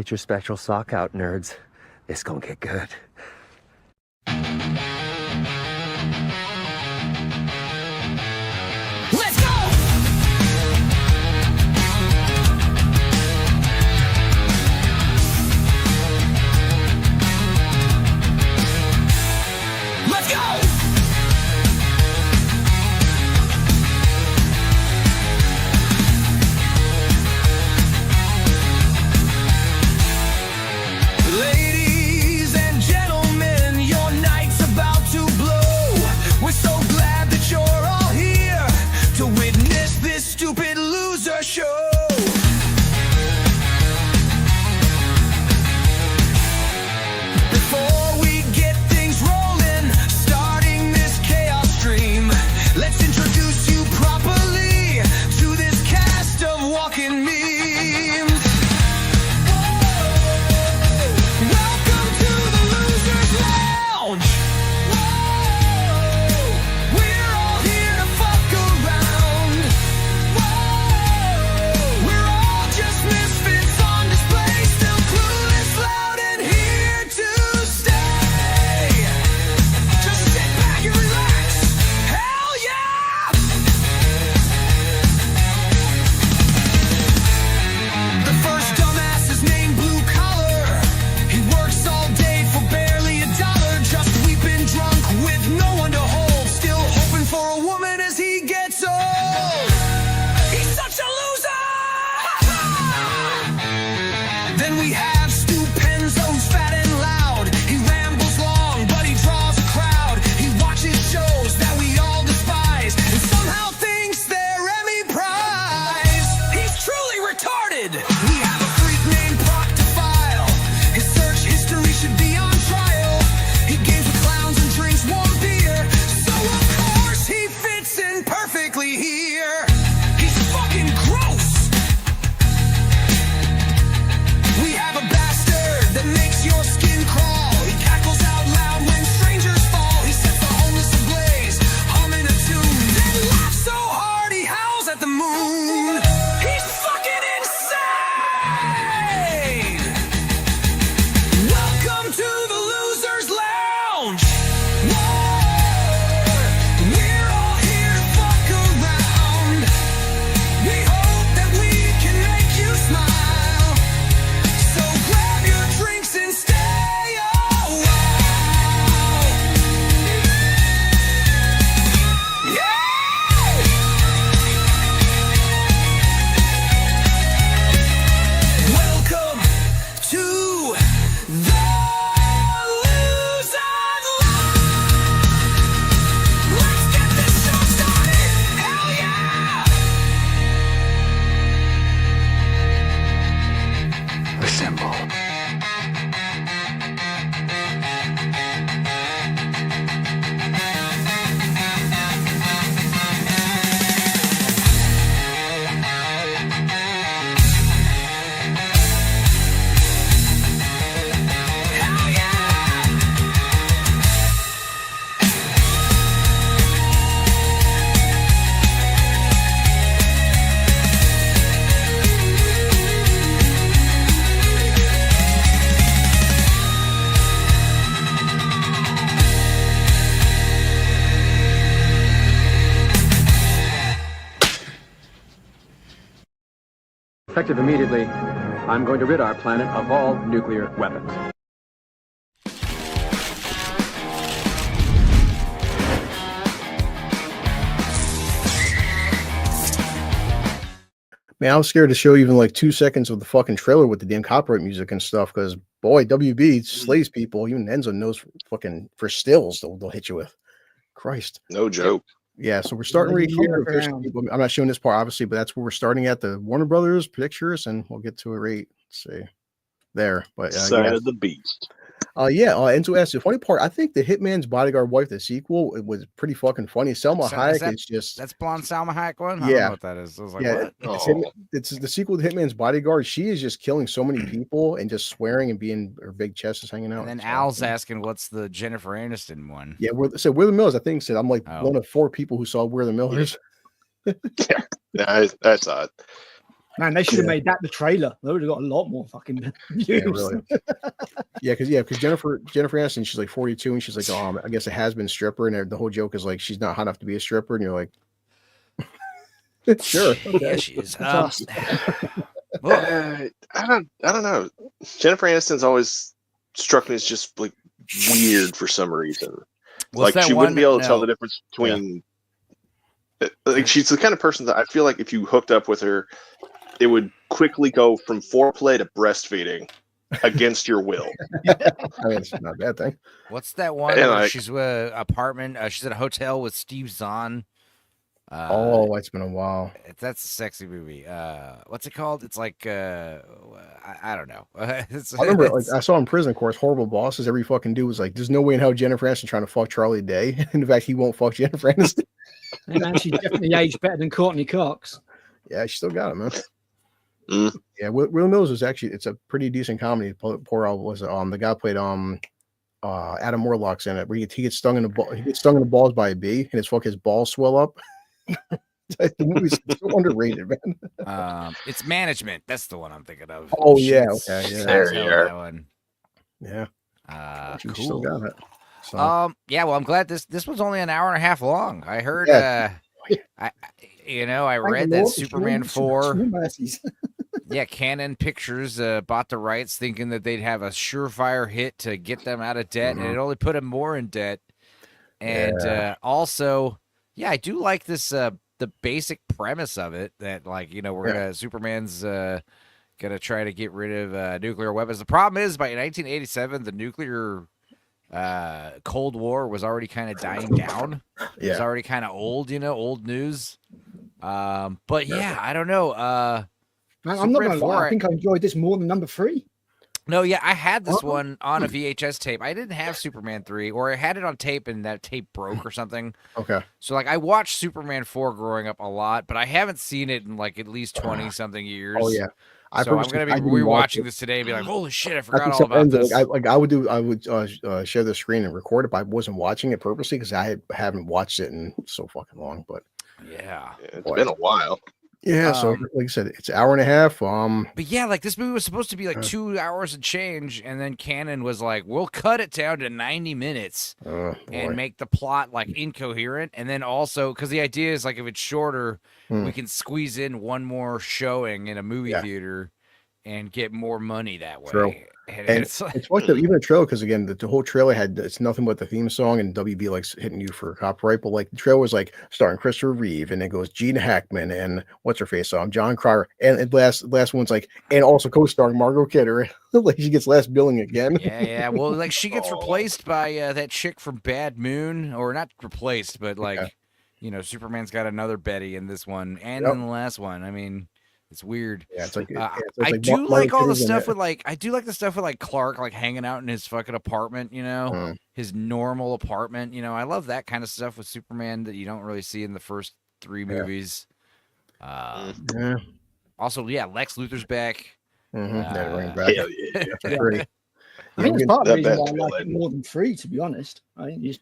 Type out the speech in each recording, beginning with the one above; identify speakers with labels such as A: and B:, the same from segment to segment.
A: Get your special sock out, nerds. It's gonna get good.
B: Let's go! Let's go! Ladies and gentlemen, your night's about to blow. We're so glad that you're all here to witness this stupid loser show. Before we get things rolling, starting this chaos stream, let's introduce you properly to this cast of walking memes. Welcome to the Losers Lounge. We're all here to fuck around. We're all just misfits on display, still clueless, loud, and here to stay. Just sit back and relax. Hell yeah! The first dumbass is named Blue Collar. He works all day for barely $1, just weeping drunk with no one to hold, still hoping for a woman as he gets old. He's such a loser! Then we have Stu Penzo, who's fat and loud. He rambles long, but he draws a crowd. He watches shows that we all despise and somehow thinks they're Emmy prize. He's truly retarded. We have a freak named Proctofile. His search history should be on trial. He games with clowns and drinks warm beer, so of course he fits in perfectly here. He's fucking gross. We have a bastard that makes your skin crawl. He cackles out loud when strangers fall. He sets the homeless ablaze, humming a tune, then laughs so hard he howls at the moon. He's fucking insane! Welcome to the Losers Lounge. We're all here to fuck around. We hope that we can make you smile. So grab your drinks and stay a while. Yeah! Welcome to the Losers Lounge. Let's get this show started. Hell yeah!
A: Assemble.
B: Hell yeah!
C: Effective immediately, I'm going to rid our planet of all nuclear weapons.
D: Man, I was scared to show even like 2 seconds of the fucking trailer with the damn copyright music and stuff because boy, WB slays people. Even Enzo knows fucking for stills they'll hit you with. Christ.
E: No joke.
D: Yeah, so we're starting right here. Officially. I'm not showing this part obviously, but that's where we're starting at the Warner Brothers Pictures, and we'll get to it right. Let's see there. But
E: Side
D: yeah.
E: of the beast.
D: Enzo asked the funny part. I think the Hitman's Bodyguard Wife, the sequel, it was pretty fucking funny. Selma Hayek is just
F: that's blonde Salma Hayek one. I don't know what that is. I was like, what?
D: It's the sequel to Hitman's Bodyguard. She is just killing so many people and just swearing and being her big chest is hanging out.
F: And then Al's asking, "What's the Jennifer Aniston one?"
D: Yeah, We're the Millers. I think said I'm like one of 4 people who saw We're the Millers.
E: Yeah, that's odd. Man, they should have made that the trailer. They would have got a lot more fucking views.
D: Yeah, really. Because Jennifer Aniston, she's like 42, and she's like, I guess a has-been stripper, and the whole joke is like she's not hot enough to be a stripper, and you're like, sure, okay.
F: Yeah, she is.
G: I don't know. Jennifer Aniston's always struck me as just like weird for some reason. Like she wouldn't be able to tell the difference between. Like she's the kind of person that I feel like if you hooked up with her, it would quickly go from foreplay to breastfeeding against your will.
D: I mean, it's not a bad thing.
F: What's that one? Where she's with apartment. She's at a hotel with Steve Zahn.
D: It's been a while.
F: That's a sexy movie. What's it called? It's like I don't know.
D: I remember like I saw in Prison Course, Horrible Bosses. Every fucking dude was like, "There's no way in hell Jennifer Aniston trying to fuck Charlie Day." In fact, he won't fuck Jennifer Aniston.
E: Hey man, she definitely aged better than Courtney Cox.
D: Yeah, she still got it, man. Yeah, Will Mills is it's a pretty decent comedy. Poor was the guy played Adam Warlock's in it, where he gets stung in the balls by a bee, and his balls swell up. The movie's so underrated, man.
F: It's Management. That's the one I'm thinking of.
D: Oh yeah, okay, yeah.
G: There you are.
F: That one.
D: Yeah.
F: Cool.
D: Still got it. So.
F: Yeah. Well, I'm glad this was only an hour and a half long. I heard. I read that Superman 4. Yeah, Canon Pictures bought the rights, thinking that they'd have a surefire hit to get them out of debt, and it only put them more in debt. And also, yeah, I do like this. The basic premise of it that, Superman's gonna try to get rid of nuclear weapons. The problem is, by 1987, the nuclear Cold War was already kind of dying down. It was already kind of old, old news. But yeah, I don't know.
E: I'm not gonna lie. I think I enjoyed this more than number 3.
F: No, yeah, I had this one on a VHS tape. I didn't have Superman 3, or I had it on tape and that tape broke or something.
D: Okay.
F: So, I watched Superman 4 growing up a lot, but I haven't seen it in, at least 20-something years.
D: Oh, yeah.
F: So I'm going to be rewatching this today and be like, holy shit, I forgot all about this.
D: I would share the screen and record it, but I wasn't watching it purposely because I haven't watched it in so fucking long. But
F: yeah,
G: it's been a while.
D: Yeah, so like I said, it's an hour and a half.
F: But yeah, this movie was supposed to be 2 hours and change, and then Canon was like, "We'll cut it down to 90 minutes and make the plot incoherent." And then also, because the idea is if it's shorter, we can squeeze in one more showing in a movie theater and get more money that way.
D: True. And it's fucked up, even the trailer, because again, the whole trailer it's nothing but the theme song, and WB likes hitting you for copyright. But the trailer was starring Christopher Reeve, and it goes Gene Hackman and what's her face, John Cryer, and last one's and also co-starring Margot Kidder. She gets last billing again.
F: Yeah. Well, she gets replaced by that chick from Bad Moon, or not replaced, but Superman's got another Betty in this one and in the last one. I mean. It's weird. Yeah, I do like all the stuff with I do like the stuff with Clark hanging out in his fucking apartment, his normal apartment. I love that kind of stuff with Superman that you don't really see in the first 3 movies. Also, Lex Luthor's back.
D: Pretty.
E: I think it's part of the reason why I like it more than 3, to be honest. I think it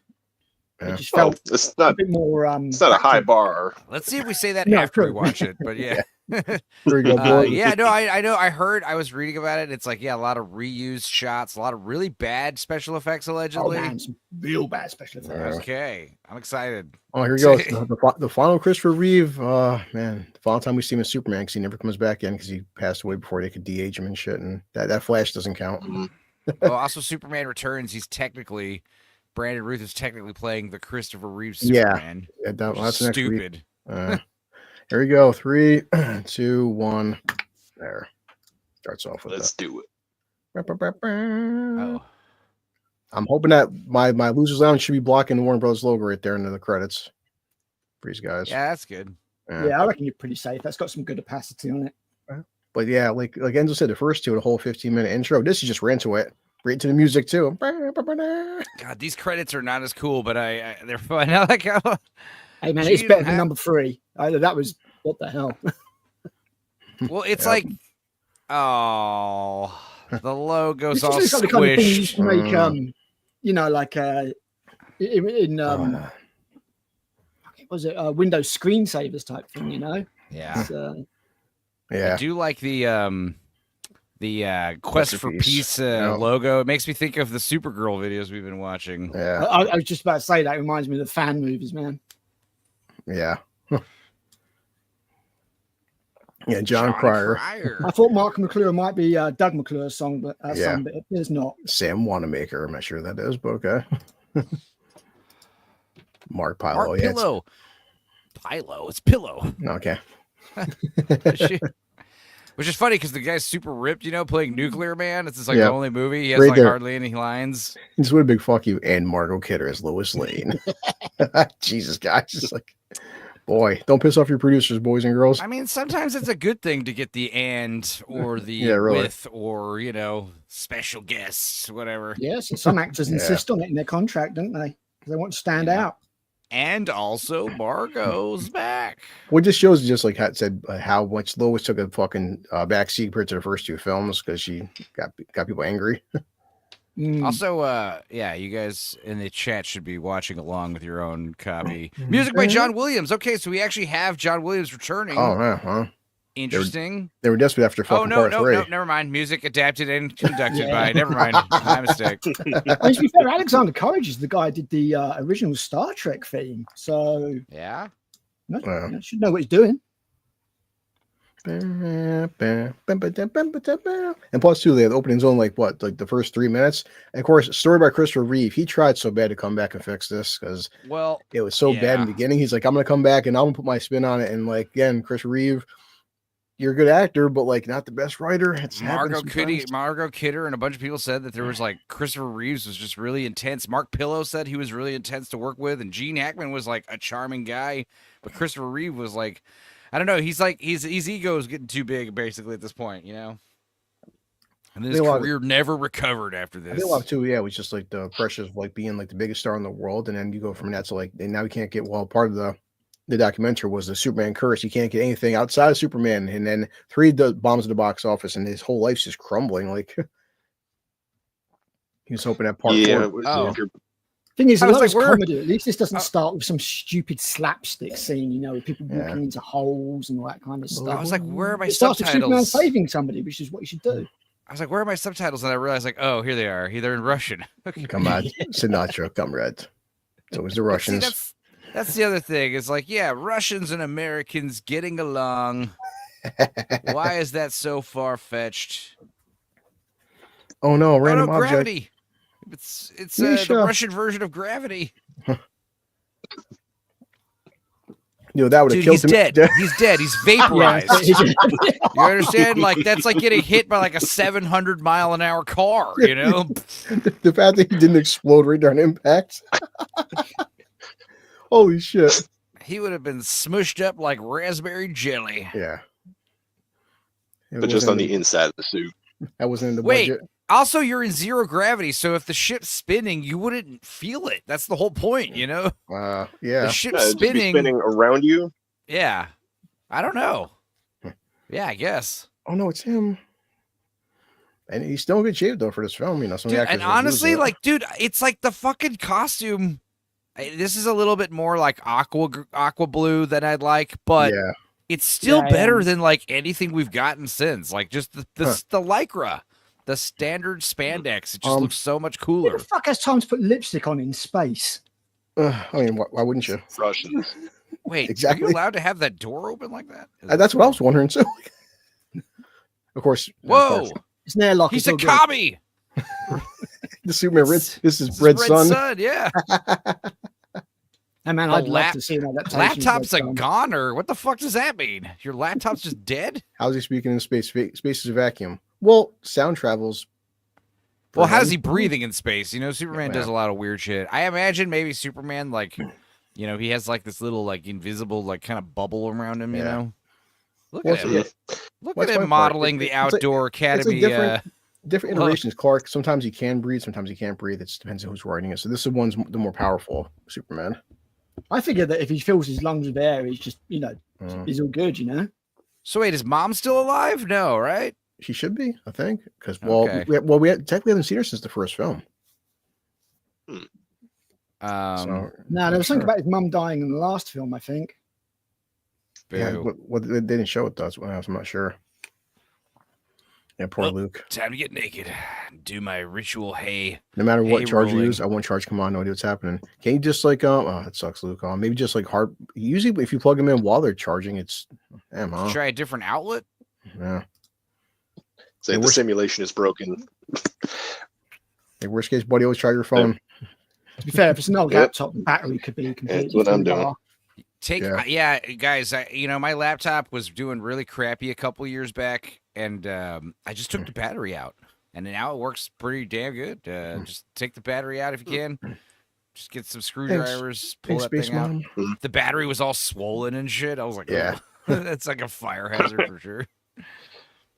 E: just felt
G: it's not
E: a bit more.
G: It's not a high bar.
F: Let's see if we say that after we watch it. But yeah.
D: There you go,
F: I know. I was reading about it. It's a lot of reused shots, a lot of really bad special effects, allegedly.
E: Oh, man, some real bad special effects.
F: Okay, I'm excited.
D: Oh, here we go. The final Christopher Reeve. Man, the final time we see him as Superman, because he never comes back in because he passed away before they could de-age him and shit. And that Flash doesn't count.
F: Well, also Superman Returns. Brandon Ruth is technically playing the Christopher Reeve Superman.
D: Yeah, that's
F: stupid.
D: Here we go. 3, 2, 1. There. Starts off with
G: Let's do it.
F: Oh.
D: I'm hoping that my Losers Lounge should be blocking the Warner Brothers logo right there into the credits for these guys.
F: Yeah, that's good.
E: Yeah, I reckon you're pretty safe. That's got some good opacity on it.
D: But yeah, like Enzo said, the first 2, the whole 15-minute intro. This is just right into it. Right to the music too.
F: God, these credits are not as cool, but they're fun. I like how.
E: Hey man, it's better than number 3. That was what the hell.
F: Well, it's the logo's all
E: squished.
F: Kind of
E: thing you used to make, was it Windows screensavers type thing?
F: Yeah. I do like the Quest for Peace logo. It makes me think of the Supergirl videos we've been watching.
D: Yeah,
E: I was just about to say that reminds me of the fan movies, man.
D: Yeah. Yeah, John Cryer.
E: I thought Mark McClure might be Doug McClure's song, but song, but it is not.
D: Sam Wanamaker. I'm not sure that is, but okay. Mark Pilo.
F: Mark Pillow. Pilo. It's Pillow.
D: Okay.
F: Which is funny because the guy's super ripped, playing Nuclear Man. It's just the only movie. He has hardly any lines.
D: Just what a big fuck you. And Margot Kidder as Lois Lane. Jesus, guys. Just like, boy, don't piss off your producers, boys and girls.
F: I mean, sometimes it's a good thing to get the and or the with or, special guests, whatever.
E: Yes, some actors insist on it in their contract, don't they? Because they want to stand out.
F: And also, Margot's back.
D: What this shows just like Hat said, how much Lois took a fucking backseat compared to the first two films because she got people angry.
F: Also, you guys in the chat should be watching along with your own copy. Music by John Williams. Okay, so we actually have John Williams returning.
D: Oh, yeah, huh?
F: Interesting.
D: They were desperate after fucking part 3.
F: No, never mind. Music adapted and conducted by. Never mind. My mistake.
E: To be fair, Alexander Courage is the guy who did the original Star Trek theme. So
F: yeah,
E: should know what he's doing.
D: And plus, too, they had the opening's only like the first 3 minutes. And of course, story by Christopher Reeve. He tried so bad to come back and fix this because it was so bad in the beginning. He's like, I'm gonna come back and I'm gonna put my spin on it. And like again, Christopher Reeve, you're a good actor, but like not the best writer. It's
F: Margot Kidder and a bunch of people said that there was like Christopher Reeves was just really intense. Mark Pillow said he was really intense to work with, and Gene Hackman was like a charming guy, but Christopher Reeve was like, I don't know. He's like his ego is getting too big basically at this point, And his career never recovered after this.
D: I think a lot too, it was just like the pressures of like being like the biggest star in the world, and then you go from that to like, and now you can't get part of the documentary was the Superman curse. You can't get anything outside of Superman, and then 3 bombs at the box office, and his whole life's just crumbling. Like he was hoping that part 4.
E: Thing is, a lot of comedy. At least this doesn't start with some stupid slapstick scene, with people walking into holes and all that kind of stuff.
F: I was like, where are my
E: subtitles? It starts with Superman saving somebody, which is what you should do.
F: I was like, where are my subtitles? And I realized, like, oh, here they are. They're in Russian.
D: Come on, Sinatra, comrade. So it was the Russians.
F: See, that's the other thing. It's like, Russians and Americans getting along. Why is that so far-fetched?
D: Oh, no, random object.
F: Gravity. It's the Russian version of Gravity.
D: That would have killed him.
F: He's dead. He's dead. He's vaporized. You understand? Like that's like getting hit by like a 700-mile-an-hour car.
D: The fact that he didn't explode right during impact. Holy shit!
F: He would have been smushed up like raspberry jelly.
D: Yeah,
G: but just on the inside of the suit.
D: That wasn't in the budget.
F: Also, you're in zero gravity, so if the ship's spinning, you wouldn't feel it. That's the whole point,
D: Yeah.
F: The ship's spinning
G: around you.
F: Yeah. I don't know. Yeah, I guess.
D: Oh no, it's him. And he's still in good shape though for this film, Some
F: dude, and honestly, like, dude, it's like the fucking costume. This is a little bit more like aqua blue than I'd like, but it's still better than like anything we've gotten since. Like just the lycra. The standard spandex, it just looks so much cooler.
E: Who the fuck has time to put lipstick on in space?
D: I mean, why wouldn't you?
G: Russians.
F: Wait,
D: exactly.
F: Are you allowed to have that door open like that?
D: That's what I was wondering too. Of course.
F: Whoa!
E: It's an airlock.
F: He's a commie.
D: The Superman This is Red Sun.
F: Yeah.
E: Hey man, I'd love to see an adaptation.
F: Laptop's a goner. What the fuck does that mean? Your laptop's just dead?
D: How's he speaking in space? Space is a vacuum. Well, sound travels.
F: Well, how's he breathing in space? Superman does a lot of weird shit. I imagine maybe Superman, like, he has like this little like invisible like kind of bubble around him. Look at him. Look at him modeling the Outdoor Academy.
D: Different iterations. Clark. Sometimes he can breathe. Sometimes he can't breathe. It just depends on who's writing it. So this is the more powerful Superman.
E: I figure that if he fills his lungs with air, he's just he's all good.
F: So wait, is Mom still alive? No, right?
D: She should be, I think, because we technically haven't seen her since the first film.
E: No, there was something about his mum dying in the last film, I think.
D: Yeah, they didn't show it though. I'm not sure. Yeah, poor Luke.
F: Time to get naked. Do my ritual hay.
D: No matter what charge
F: rolling.
D: you use, I want charge. Come on, no idea what's happening. Can you just like oh, it sucks, Luke. Maybe just like hard. Usually, if you plug them in while they're charging, it's
F: Try a different outlet.
D: Yeah.
G: Say the simulation is broken.
D: Like worst case, buddy, always try your phone.
E: To be fair, if it's an old laptop, the battery could be completely.
G: That's what I'm doing.
F: Guys. My laptop was doing really crappy a couple years back, and I just took the battery out, and now it works pretty damn good. Just take the battery out if you can. Just get some screwdrivers, pull that thing out. The battery was all swollen and shit. I was like,
D: yeah,
F: that's like a fire hazard for sure.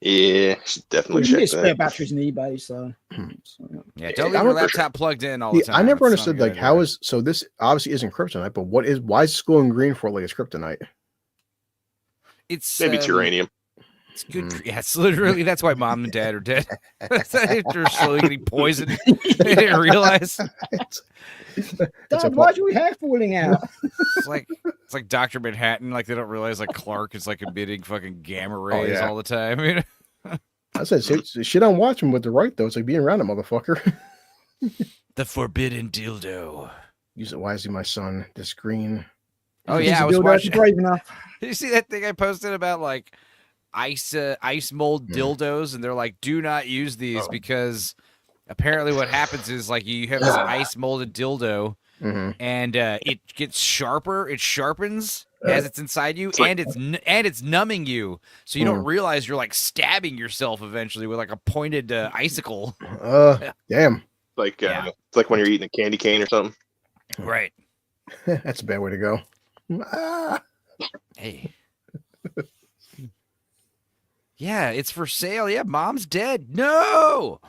G: Yeah, should definitely check that.
E: Spare batteries in eBay, so
F: yeah, don't leave your laptop plugged in all the time.
D: I never understood like how is so this obviously isn't kryptonite, but why is it glowing green for like it's kryptonite?
F: It's
G: maybe it's uranium.
F: It's good. Yeah, it's literally that's why mom and dad are dead. They're slowly getting poisoned. They didn't realize.
E: Dad, why do we hair falling out?
F: It's like Dr. Manhattan. Like they don't realize like Clark is like emitting fucking gamma rays all the time. You know?
D: I said shit on watching with the right though. It's like being around a motherfucker.
F: The forbidden dildo.
D: Use it wisely, my son. This green.
F: Oh yeah, I was watching.
E: Brave enough.
F: Did you see that thing I posted about like ice mold dildos, and they're like, do not use these because apparently what happens is like you have this ice molded dildo and it gets sharper. It sharpens as it's inside you, and it's numbing you, so you don't realize you're like stabbing yourself eventually with like a pointed icicle.
D: Damn.
G: Like it's like when you're eating a candy cane or something.
F: Right.
D: That's a bad way to go.
F: Hey. Yeah, it's for sale. Yeah, mom's dead. No.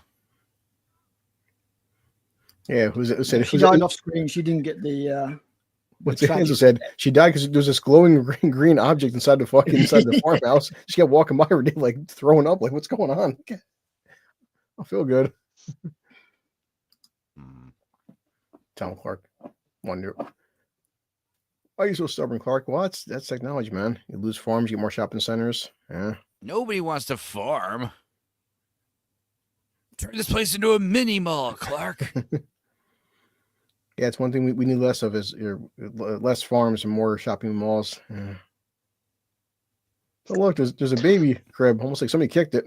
D: Yeah, who said
E: she died off screen? She didn't get the.
D: What's the answer said? She died because there was this glowing green object inside the farmhouse. She kept walking by her day, like throwing up. Like, what's going on? I feel good. Tell him, Clark. Wonder. Why are you so stubborn, Clark? Well, that's technology, man. You lose farms, you get more shopping centers. Yeah.
F: Nobody wants to farm. Turn this place into a mini mall, Clark.
D: Yeah, it's one thing we need less of is less farms and more shopping malls. Yeah. Oh, look, there's a baby crib. Almost like somebody kicked it.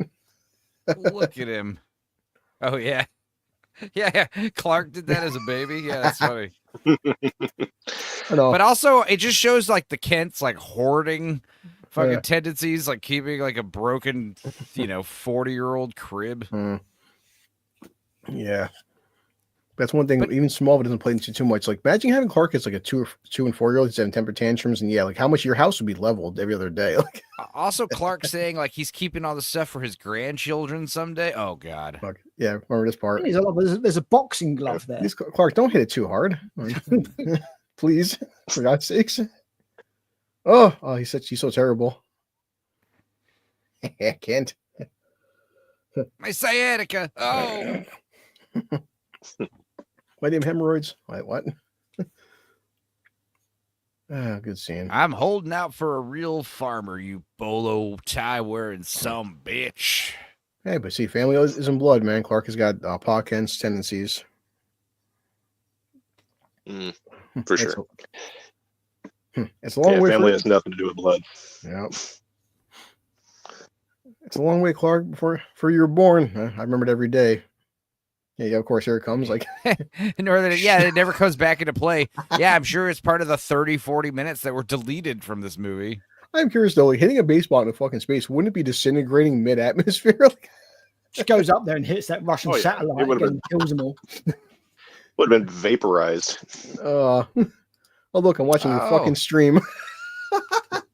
F: Look at him. Oh, yeah. Yeah, Clark did that as a baby. Yeah, that's funny. But also, it just shows like the Kents like hoarding fucking tendencies, like keeping like a broken, 40-year-old crib.
D: Yeah, that's one thing. Even Smallville doesn't play into too much. Like, imagine having Clark as like a 2 and 4-year-old. He's having temper tantrums, and like how much your house would be leveled every other day. Like,
F: also, Clark saying like he's keeping all the stuff for his grandchildren someday. Oh God.
D: Fuck. Yeah, remember this part?
E: There's a boxing glove there.
D: Clark, don't hit it too hard, please, for God's sakes. Oh, he said she's so terrible. I can't.
F: My sciatica. Oh.
D: My damn hemorrhoids. Wait, what? Good scene.
F: I'm holding out for a real farmer, you bolo tie wearing some bitch.
D: Hey, but see, family is in blood, man. Clark has got Pa Kent's tendencies.
G: For sure.
D: It's a long way.
G: Family has nothing to do with blood.
D: Yeah. It's a long way, Clark, before you were born. I remember it every day. Yeah, of course, here it comes. Like,
F: it never comes back into play. Yeah, I'm sure it's part of the 30-40 minutes that were deleted from this movie.
D: I'm curious though, like hitting a baseball into fucking space, wouldn't it be disintegrating mid-atmosphere? Like,
E: just goes up there and hits that Russian satellite and kills them all.
G: Would have been vaporized.
D: Oh look, I'm watching the fucking stream.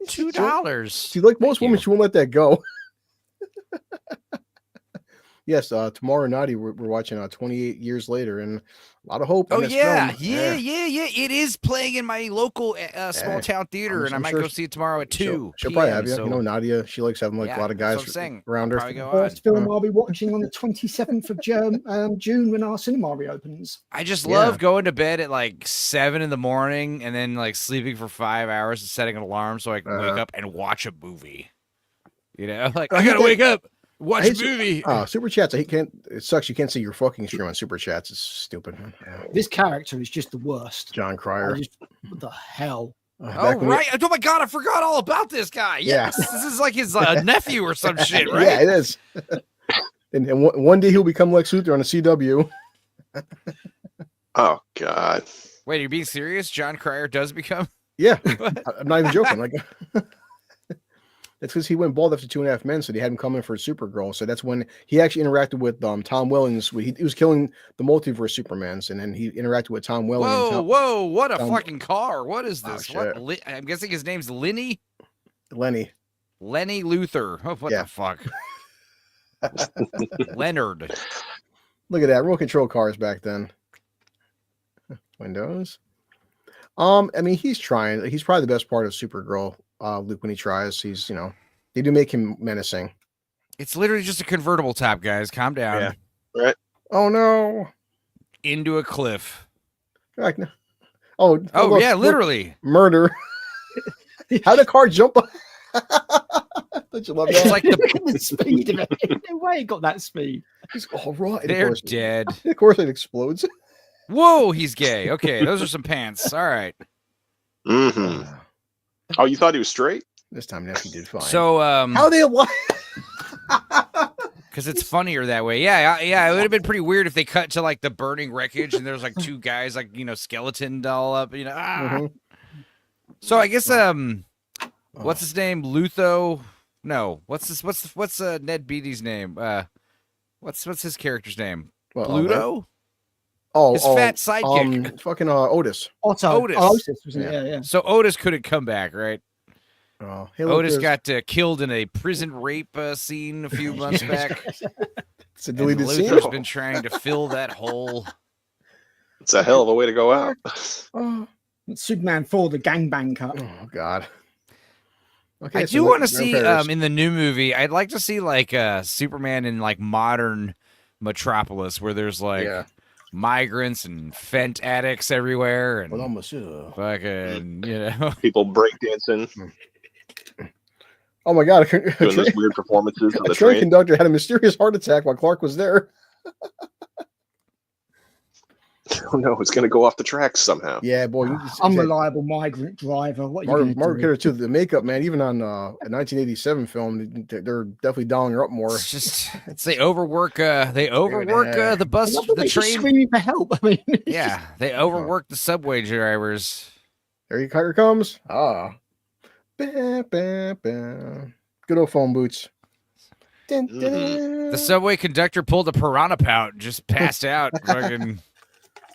F: $2.
D: See, like most women, she won't let that go. Yes, tomorrow night we're watching 28 Years Later, and a lot of hope.
F: Oh yeah. It is playing in my local small town theater, and I might go see it tomorw at 2.
D: She'll probably have you. So... Nadia, she likes having like a lot of guys around her.
E: The first film I'll be watching on the 27th of June when our cinema reopens.
F: I just love going to bed at like 7 in the morning and then like sleeping for 5 hours and setting an alarm so I can wake up and watch a movie. Like I gotta wake up. Watch a movie.
D: Super chats. It sucks. You can't see your fucking stream on super chats. It's stupid.
E: This character is just the worst.
D: John Cryer.
E: What the hell?
F: Oh my god, I forgot all about this guy. Yes, this is like his nephew or some shit, right?
D: Yeah, it is. and one day he'll become Lex Luthor on a CW.
G: Oh god.
F: Wait, are you being serious? John Cryer does become?
D: Yeah, I'm not even joking. Like, that's because he went bald after 2.5 Men, so they had him come in for Supergirl. So that's when he actually interacted with Tom Welling. He was killing the multiverse Supermans, and then he interacted with Tom Welling.
F: Whoa! What a fucking car! What is this? I'm guessing his name's Lenny Luthor. Oh, what the fuck? Leonard.
D: Look at that. Real control cars back then. Windows. I mean, he's trying. He's probably the best part of Supergirl. Luke, when he tries, he's they do make him menacing.
F: It's literally just a convertible top, guys. Calm down.
G: Yeah. Right.
D: Oh no.
F: Into a cliff.
D: Right. Oh look,
F: yeah, literally.
D: Murder. How the car jump? Don't you love that?
F: It's like
E: the speed of it. No way it got that speed.
D: He's all right.
F: They're dead.
D: Of course it explodes.
F: Whoa, he's gay. Okay, those are some pants. All right.
G: Mm-hmm. Oh, you thought he was straight?
D: This time, he did fine.
F: So,
D: how they alive?
F: Because it's funnier that way. Yeah. It would have been pretty weird if they cut to like the burning wreckage and there's like two guys like skeleton all up.
D: Mm-hmm.
F: So I guess what's his name? Lutho? No. What's Ned Beatty's name? What's his character's name? Pluto? His fat sidekick.
D: Fucking Otis.
F: Otis.
E: Otis, wasn't it? Yeah.
F: So Otis couldn't come back, right?
D: Oh,
F: Otis got killed in a prison rape scene a few months back.
D: It's a deleted scene.
F: Luther's been trying to fill that hole.
G: It's a hell of a way to go out.
E: Superman 4, the gangbang cut.
D: Oh God. Okay,
F: I do want to see in the new movie. I'd like to see like Superman in like modern Metropolis, where there's like migrants and fent addicts everywhere, and fucking
G: people breakdancing.
D: Oh my God!
G: Doing those weird performances.
D: A train conductor had a mysterious heart attack while Clark was there.
G: Oh no, it's going to go off the tracks somehow.
D: Yeah, boy.
E: Unreliable migrant driver. What are you
D: Margaret Kidder too. The makeup, man, even on a 1987 film, they're definitely dialing her up more.
F: It's they overwork the bus, the train.
E: Screaming for help. I mean,
F: yeah, they overwork the subway drivers.
D: Here comes. Bah, bah, bah. Good old phone boots.
F: The subway conductor pulled a piranha pout and just passed out. Fucking.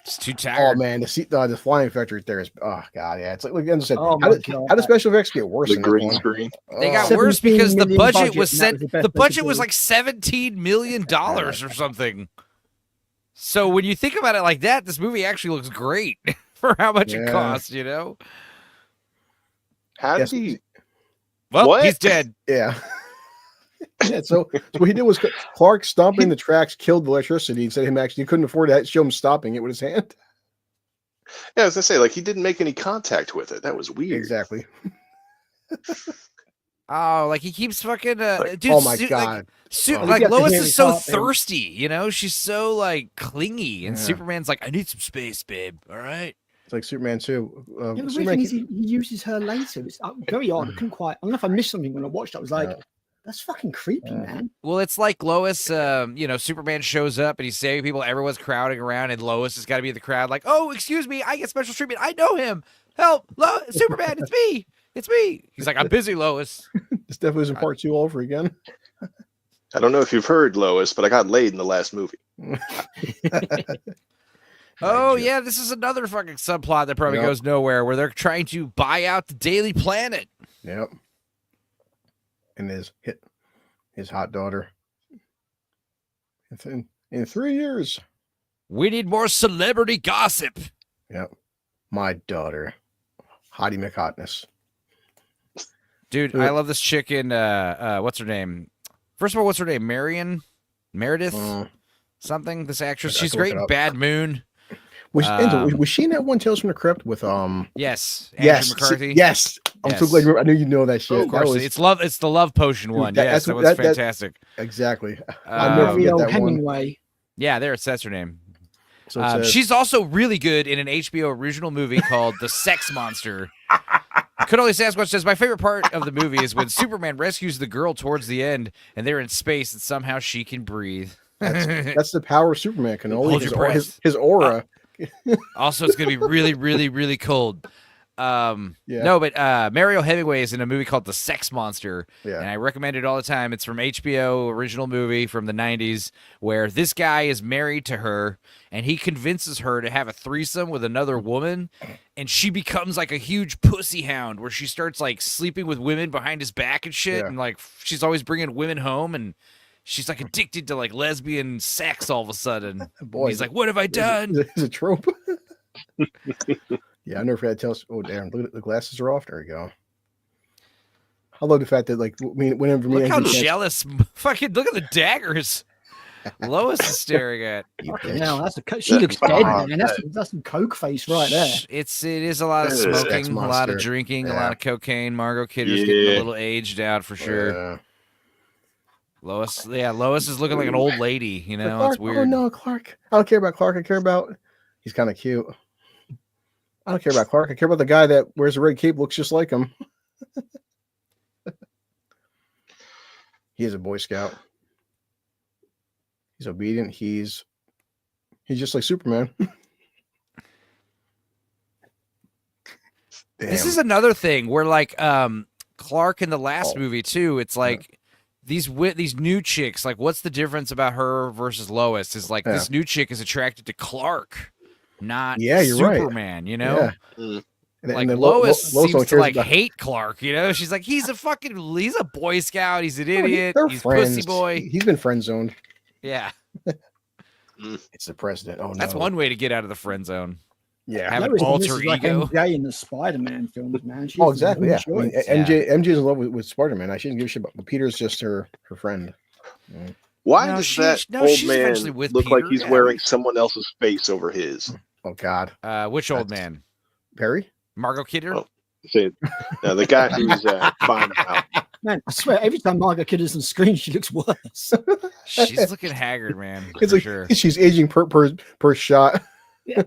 F: It's too tired.
D: Oh man, the flying effect right there is how the special effects get worse?
G: The green screen.
F: They got worse because the budget was set. The budget was like $17 million or something. So when you think about it like that, this movie actually looks great for how much it costs.
G: How did he?
F: Well,
G: what?
F: He's dead.
D: Yeah. Yeah, so what he did was Clark stomping the tracks killed the electricity. Instead of him he couldn't afford to show him stopping it with his hand.
G: Yeah, I was gonna say, like, he didn't make any contact with it. That was weird.
D: Exactly.
F: Oh, like he keeps fucking dude.
D: Oh my God.
F: Like Lois is so thirsty, She's so like clingy, and Superman's like, I need some space, babe. All right.
D: It's like Superman 2.
E: The thing is, he uses her later. It's very odd. I couldn't quite. I don't know if I missed something when I watched it. I was like, that's fucking creepy, man.
F: Well, it's like Lois, Superman shows up and he's saving people. Everyone's crowding around, and Lois has got to be in the crowd like, oh, excuse me, I get special treatment. I know him. Help, Superman, it's me. It's me. He's like, I'm busy, Lois.
D: This definitely is in part 2 all over again.
G: I don't know if you've heard, Lois, but I got laid in the last movie.
F: Oh, yeah, this is another fucking subplot that probably goes nowhere, where they're trying to buy out the Daily Planet.
D: Yep. And his hot daughter. In 3 years.
F: We need more celebrity gossip.
D: Yep. My daughter. Hottie McHotness.
F: Dude, I love this chick in what's her name? First of all, what's her name? Meredith? Something? This actress. She's great in Bad Moon.
D: Was she in that one Tales from the Crypt with
F: Yes.
D: Andrew
F: McCarthy?
D: Yes. I'm so glad I knew you know that shit.
F: Of course, it's love. It's the love potion one. Yes, that was fantastic.
D: Exactly. I'll never forget that
E: Hemingway.
D: one.
F: Yeah, that's her name.
D: So
F: she's also really good in an HBO original movie called The Sex Monster. Could Only Sasquatch says, my favorite part of the movie is when Superman rescues the girl towards the end, and they're in space, and somehow she can breathe.
D: That's the power of Superman. Can only his aura.
F: Also, it's going to be really, really, really cold. No, but Mario Hemingway is in a movie called The Sex Monster, and I recommend it all the time. It's from HBO, original movie from the 90s, where this guy is married to her, and he convinces her to have a threesome with another woman, and she becomes like a huge pussy hound, where she starts like sleeping with women behind his back and shit, and like she's always bringing women home, and she's like addicted to like lesbian sex all of a sudden. Boy, he's like, what have I done?
D: It's a trope. Yeah, I never forgot to tell us. Oh, damn! Look at the glasses are off. There we go. I love the fact that, like, whenever
F: look how jealous! Fucking look at the daggers. Lois is staring at.
E: No, she looks dead, man. That's some coke face right there.
F: It is a lot of smoking, a lot of drinking, a lot of cocaine. Margot Kidder's getting a little aged out for sure. Lois is looking like an old lady. You know,
D: Clark,
F: it's weird.
D: Oh no, Clark! I don't care about Clark. I care about. He's kind of cute. I don't care about Clark. I care about the guy that wears a red cape, looks just like him. He is a Boy Scout. He's obedient. He's just like Superman.
F: This is another thing where, like, Clark in the last movie too. It's like these new chicks. Like, what's the difference about her versus Lois? Is like this new chick is attracted to Clark. Not Superman, you know?
D: Yeah.
F: Like Lois seems to like hate Clark, you know? She's like, he's a Boy Scout, he's an idiot, he's
D: friends.
F: Pussy boy.
D: He's been friend zoned.
F: Yeah.
D: It's the president. Oh no.
F: That's one way to get out of the friend zone.
D: Yeah.
F: Have an alter ego.
E: Like MJ in the Spider-Man films, man.
D: She's exactly. Yeah. I mean, MJ's in love with Spider-Man. I shouldn't give a shit about Peter's just her friend.
G: Why does that old man look like he's wearing someone else's face over his?
D: Oh God!
F: Which old man?
D: Perry?
F: Margot Kidder?
G: Oh, no, the guy who's buying the house.
E: Man, I swear, every time Margot Kidder's on screen, she looks worse.
F: She's looking haggard, man.
D: It's like
F: sure.
D: She's aging per shot. Yeah.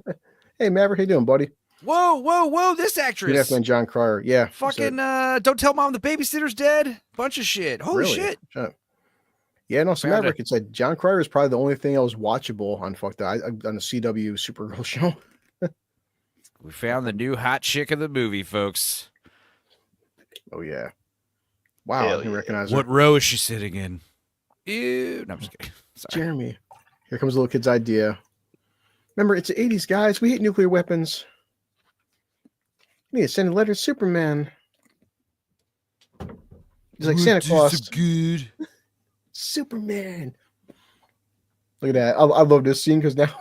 D: Hey, Maverick, how you doing, buddy?
F: Whoa! This actress.
D: Yeah, John Cryer. Yeah.
F: Fucking. Don't tell mom the babysitter's dead. Bunch of shit. Holy shit.
D: Shut up. Yeah, no, so Maverick, it's like John Cryer is probably the only thing that was watchable on on the CW Supergirl show.
F: We found the new hot chick of the movie, folks.
D: Oh yeah! Wow, I can recognize her.
F: What row is she sitting in? Ew. No, I'm just kidding. Sorry.
D: Jeremy. Here comes the little kid's idea. Remember, it's the 80s, guys. We hate nuclear weapons. We need to send a letter to Superman. He's like Santa Claus.
F: Good.
D: Superman. Look at that. I love this scene because now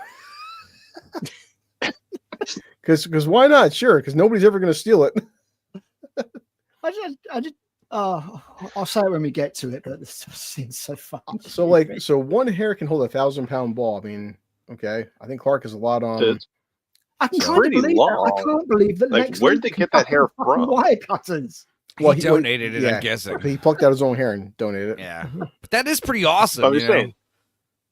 D: because why not? Sure, because nobody's ever going to steal it.
E: I'll say it when we get to it, but this scene's so fun.
D: So one hair can hold 1,000-pound ball. I mean, okay, I think Clark is a lot on.
E: I can kind of believe that. I can't believe that.
G: Like, where'd they get that hair from?
E: Wire cutters.
F: Well, he donated it, I'm guessing.
D: He plucked out his own hair and donated it.
F: Yeah. But that is pretty awesome. You know?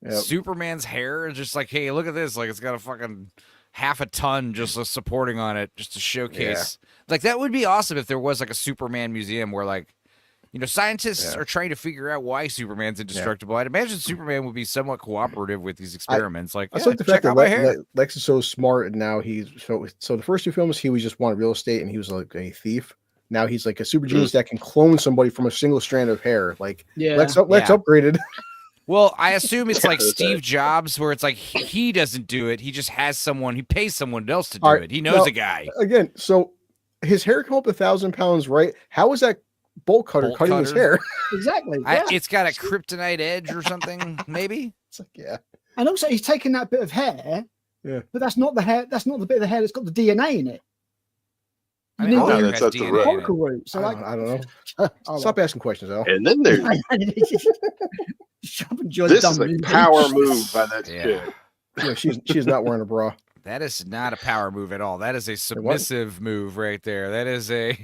D: Yep.
F: Superman's hair is just like, hey, look at this. Like, it's got a fucking half a ton just supporting on it just to showcase. Yeah. Like, that would be awesome if there was like a Superman museum where, like, you know, scientists are trying to figure out why Superman's indestructible. I'd imagine Superman would be somewhat cooperative with these experiments. I like
D: the fact that Lex is so smart, and now he's so the first two films he was just wanted real estate and he was like a thief. Now he's like a super genius that can clone somebody from a single strand of hair. Like, Lex upgraded.
F: Well, I assume it's like Steve Jobs, where it's like he doesn't do it. He just has someone. He pays someone else to do it. He knows a guy.
D: Again, so his hair can hold 1,000 pounds, right? How is that bolt cutter cutting his hair?
E: Exactly.
F: It's got a kryptonite edge or something, maybe.
D: It's like,
E: and also he's taken that bit of hair. Yeah. But that's not the hair. That's not the bit of the hair that's got the DNA in it.
F: I mean, that's the
E: root. So
D: I don't know. Stop asking questions, Al.
G: And then there's this is a power move by that chick.
D: Yeah, she's not wearing a bra.
F: That is not a power move at all. That is a submissive move right there. That is a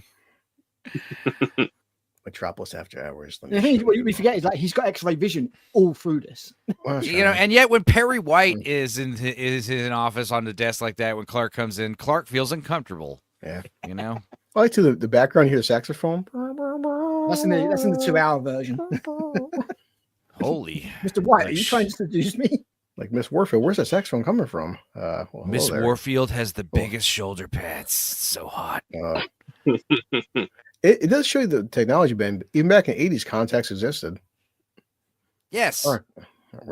D: Metropolis After Hours.
E: The thing what we forget is like he's got X-ray vision all through this.
F: Well, you know, and yet when Perry White is in office on the desk like that, when Clark comes in, Clark feels uncomfortable.
D: Yeah,
F: you know.
D: I like to the background here, the saxophone.
E: That's in the 2-hour version.
F: Holy,
E: Mr. White, are you trying to seduce me?
D: Like Miss Warfield, where's that saxophone coming from? Well,
F: Miss Warfield has the biggest shoulder pads. It's so hot.
D: It does show you the technology, Ben. Even back in the 80s, contacts existed.
F: Yes.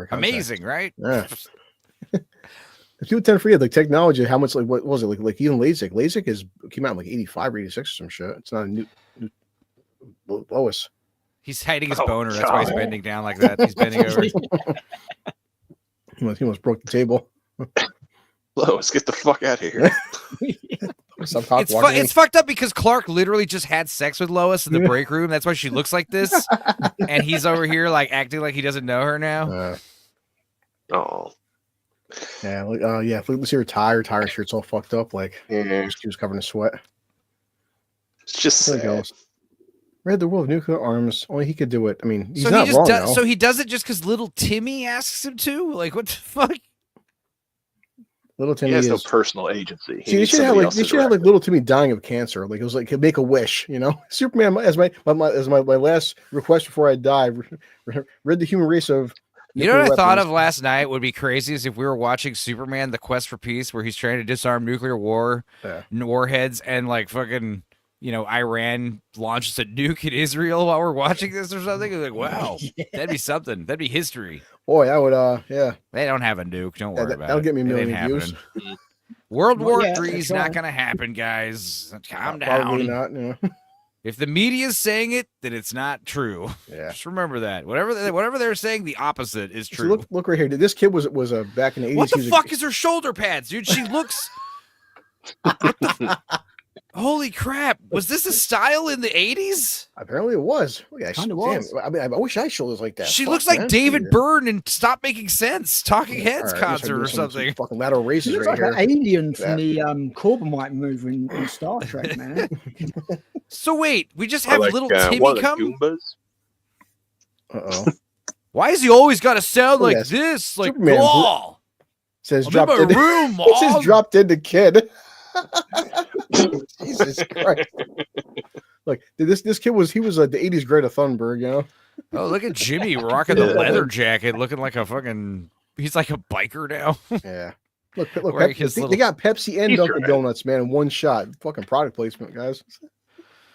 F: Amazing, right?
D: Yeah. People tend to forget the technology, how much, like, what was it? Like even LASIK. LASIK came out in like 85 or 86 or some shit. It's not a new Lois.
F: He's hiding his boner. That's why he's bending down like that. He's bending over.
D: He almost broke the table.
G: Lois, get the fuck out of here.
F: It's fucked up because Clark literally just had sex with Lois in the break room. That's why she looks like this. And he's over here like acting like he doesn't know her now.
G: Oh.
D: Yeah, let's see her tie. Her tire shirt's all fucked up. Like she was covered in sweat.
G: It's just sad.
D: Read the world of nuclear arms. Only he could do it. I mean, he's not wrong.
F: So he does it just because little Timmy asks him to? Like, what the fuck?
D: Little Timmy
G: has no personal agency.
D: See, they should have like little Timmy dying of cancer. Like it was like he'd make a wish, you know. Superman as my last request before I die. Rid the human race of.
F: You know what I thought of last night would be crazy is if we were watching Superman: The Quest for Peace, where he's trying to disarm nuclear warheads, and like fucking, you know, Iran launches a nuke in Israel while we're watching this or something. Like, wow, that'd be something. That'd be history.
D: Boy, I would. Yeah.
F: They don't have a nuke. Don't worry about it.
D: That'll get me a million views.
F: World War III is not going to happen, guys. Calm down.
D: Probably not. You know.
F: If the media is saying it, then it's not true.
D: Yeah.
F: Just remember that. Whatever they're saying, the opposite is true.
D: So look right here. This kid was back in the 80s.
F: What the fuck is her shoulder pads, dude? She looks. Holy crap! Was this a style in the 80s?
D: Apparently, it was.
E: Kind of was.
D: I mean, I wish I had shoulders like that.
F: She looks like David Byrne in Stop Making Sense, Talking Heads concert or something.
D: Some fucking lateral races
E: she looks
D: right
E: like
D: here.
E: An alien from the Corbomite movie in Star Trek, man.
F: So wait, we just have little Timmy come.
D: Uh-oh.
F: Why has he always got to sound like this? Like, oh,
D: says drop dead. It says drop dead the kid. Jesus Christ! Look, this kid was the '80s Greta Thunberg, you know.
F: Oh, look at Jimmy rocking the leather jacket, looking like a fucking. He's like a biker now.
D: Yeah. Look, they got Pepsi and Dunkin' Donuts, man, in one shot. Fucking product placement, guys.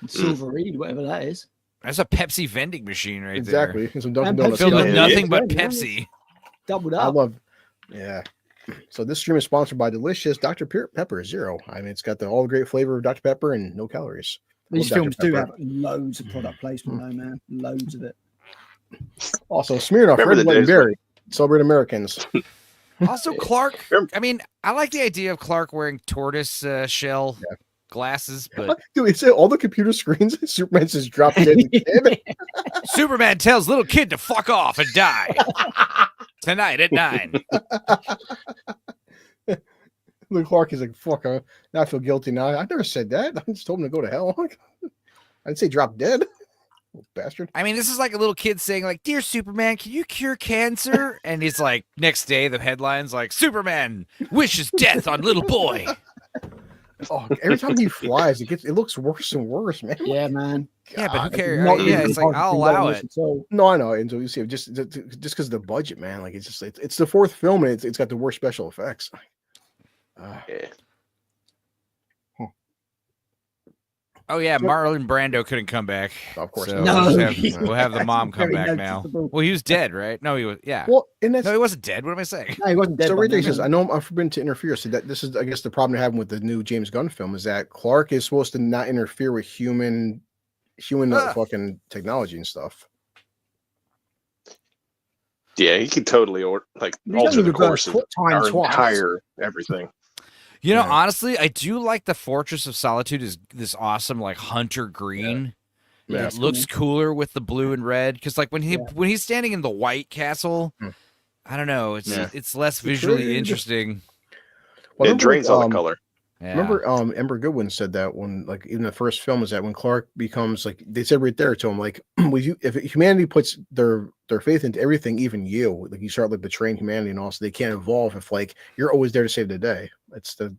E: Silver Reed, whatever that is.
F: That's a Pepsi vending machine right
D: exactly.
F: there.
D: Exactly. Some Dunkin' Donuts.
F: Filled with nothing but Pepsi.
E: Doubled up.
D: I love. Yeah. So this stream is sponsored by delicious Dr. Pepper Zero. I mean, it's got all the great flavor of Dr. Pepper and no calories.
E: These films do have loads of product placement, though, man. Loads of it.
D: Also, Smirnoff, Red, White, and Berry. Celebrate Americans.
F: Also, Clark. I mean, I like the idea of Clark wearing tortoise shell glasses, but
D: dude, it's all the computer screens. Superman says "drop dead."
F: Superman tells little kid to fuck off and die tonight at 9.
D: Luke Clark is like, "Fuck, now I feel guilty now. I never said that. I just told him to go to hell. I'd say drop dead." Bastard.
F: I mean, this is like a little kid saying, like, "Dear Superman, can you cure cancer?" And he's like, next day, the headline's like, "Superman wishes death on little boy."
D: Oh, every time he flies, it looks worse and worse, man.
E: Yeah, man.
F: Yeah, but who cares? Yeah, it's like, I'll allow it.
D: No, I know. And so you see, just because of the budget, man. Like it's the fourth film, and it's got the worst special effects.
G: Yeah.
F: Oh yeah, Marlon Brando couldn't come back.
D: Of course,
F: so
E: no.
F: We'll have the mom come back now. Well, he was dead, right? No, he was. Yeah.
D: Well, and that's,
F: no, he wasn't dead. What am I saying?
E: No, he wasn't dead.
D: So right there, he says, "I know I'm forbidden to interfere." So that this is, I guess, the problem they're having with the new James Gunn film is that Clark is supposed to not interfere with human fucking technology and stuff.
G: Yeah, he could totally alter the course of our entire everything.
F: You know, honestly, I do like the Fortress of Solitude is this awesome, like hunter green. Yeah. It looks cooler with the blue and red because, like, when he's standing in the White Castle, I don't know, it's less visually interesting.
G: Well, it drains all the color.
F: Yeah.
D: Remember, Ember Goodwin said that when, like, in the first film, is that when Clark becomes like, they said right there to him, like, if humanity puts their faith into everything, even you, like, you start like betraying humanity, and also they can't evolve if like you're always there to save the day. That's the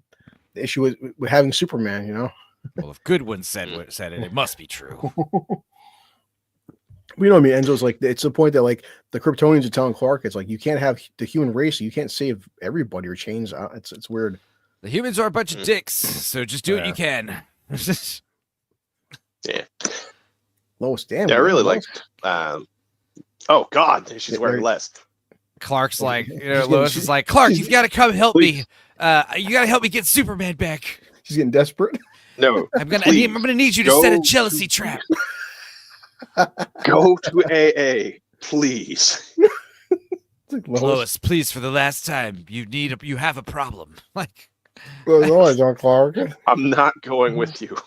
D: issue with having Superman, you know.
F: Well, if Goodwin said it, it must be true.
D: You know what I mean? Enzo's like, it's the point that like the Kryptonians are telling Clark, it's like you can't have the human race, you can't save everybody or change. It's weird.
F: The humans are a bunch of dicks, so just do what you can.
G: Yeah.
D: Lois, damn.
G: Yeah, I really liked. Oh God, she's wearing less.
F: Clark's like, Lois is like, Clark, you've got to come help me. You got to help me get Superman back.
D: She's getting desperate.
G: No,
F: I'm gonna need you to set a jealousy trap.
G: Go to AA, please.
D: Like,
F: Lois, please, for the last time, you have a problem. Like,
D: Clark.
G: I'm not going with you.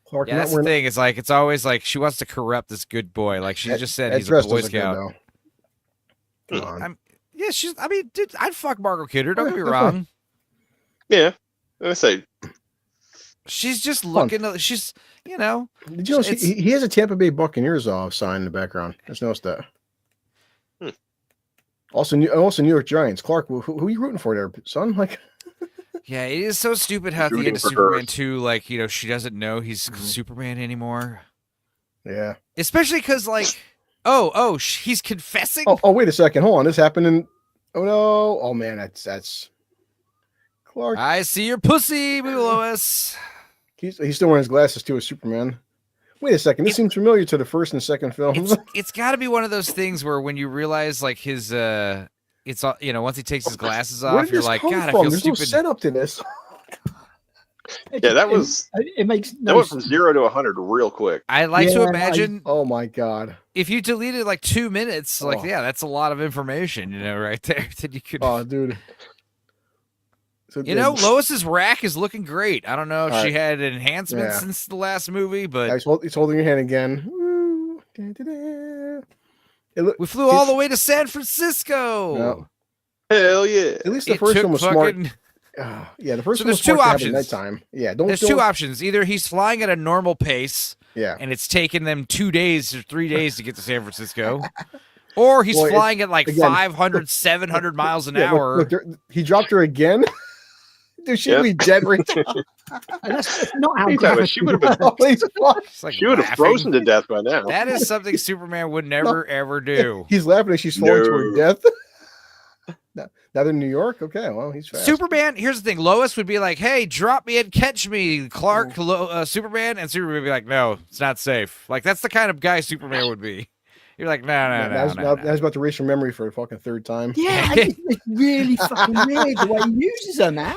D: Clark,
F: yeah, that's the thing. It's like, it's always like she wants to corrupt this good boy. Like she just said, he's a Boy Scout. Yeah, I mean, dude, I'd fuck Margot Kidder. Don't get me wrong.
G: Yeah, I say
F: she's just looking. She's,
D: Did you know he has a Tampa Bay Buccaneers sign in the background? I just noticed that. Also New York Giants. Clark, who are you rooting for there, son? Like,
F: yeah, it is so stupid how at the end of Superman 2, like, she doesn't know he's Superman anymore.
D: Yeah,
F: especially because, like, he's confessing.
D: Oh, wait a second, hold on. This happened in. Oh no! Oh man, that's Clark.
F: I see your pussy, Lois.
D: He's still wearing his glasses too, as Superman. Wait a second. This seems familiar to the first and second films.
F: It's got to be one of those things where when you realize, like, his, it's once he takes his glasses off, you're like, God, I feel
D: There's
F: stupid.
D: no setup to this.
G: Yeah, that was.
E: It makes
G: that went from 0 to 100 real quick.
F: I like to imagine.
D: Oh my God!
F: If you deleted like 2 minutes, like, yeah, that's a lot of information, right there that you could.
D: Oh, dude. So,
F: Lois's rack is looking great. I don't know if she had enhancements since the last movie, but
D: he's holding your hand again.
F: We flew all the way to San Francisco.
D: No.
G: Hell yeah!
D: At least the first one was smart. Yeah, the first one was
F: two
D: smart
F: options.
D: At nighttime. Yeah,
F: there's two options. Either he's flying at a normal pace,
D: and
F: it's taken them 2 days or 3 days to get to San Francisco, or he's flying at like 500, 700 miles an hour.
D: Look, he dropped her again. Dude, she'd be dead right now.
E: That's not how
G: she would have been. She would have frozen to death by now.
F: That is something Superman would never ever do.
D: He's laughing as she's falling to her death. Now they're in New York. Okay, well, he's fast.
F: Superman. Here's the thing: Lois would be like, "Hey, drop me and catch me, Clark." Superman, and Superman would be like, "No, it's not safe." Like that's the kind of guy Superman would be. You're like, no.
D: That's about to erase your memory for the fucking third time.
E: Yeah, it's really fucking weird the way he uses her, man.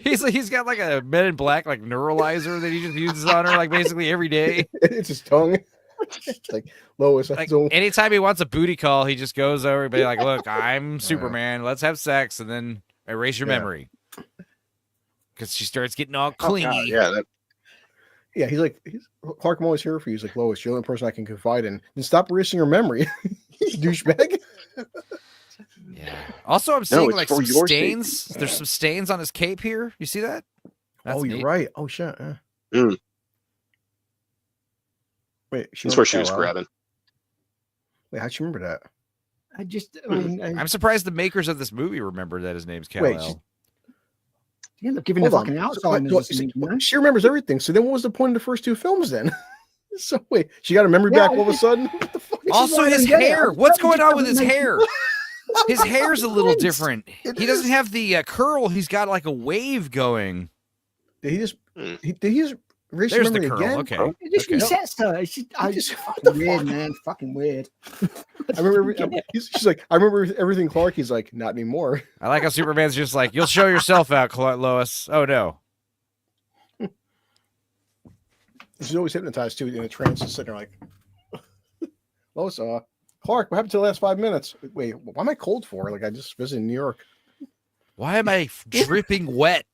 F: He's got like a Men in Black like neuralizer that he just uses on her like basically every day.
D: It's his tongue. It's like Lois.
F: Like anytime he wants a booty call, he just goes over and be like, "Look, I'm Superman. Let's have sex," and then erase your memory because she starts getting all clingy.
D: Yeah, he's like, Clark, I'm always here for you. He's like, Lois, you're the only person I can confide in. Then stop erasing your memory, douchebag.
F: Yeah. Also, I'm seeing like some stains. There's some stains on his cape here. You see that? That's
D: you're
F: neat.
D: right. Oh shit. Wait,
G: that's where she was grabbing.
D: Wait, how'd you remember that?
F: I'm surprised the makers of this movie remember that his name's Kal-El.
E: You end up giving the fucking Alzheimer's.
D: She remembers everything. So then what was the point of the first two films then? So wait, she got her memory back all of a sudden? What the fuck?
F: Also his hair. What's going on with his hair? His hair's a little different. He doesn't have the curl. He's got like a wave going.
D: Did he just erase
F: There's
D: memory
F: the curl.
D: again?
F: Okay.
E: It just resets her. It's just fucking weird, man. Fucking weird.
D: I remember. She's like, I remember everything. Clark. He's like, not anymore.
F: I like how Superman's just like, you'll show yourself out, Lois. Oh no.
D: She's always hypnotized too in a trance, and sitting there like, Lois, Clark, what happened to the last 5 minutes? Wait, why am I cold for? Like I just visited New York.
F: Why am I dripping wet?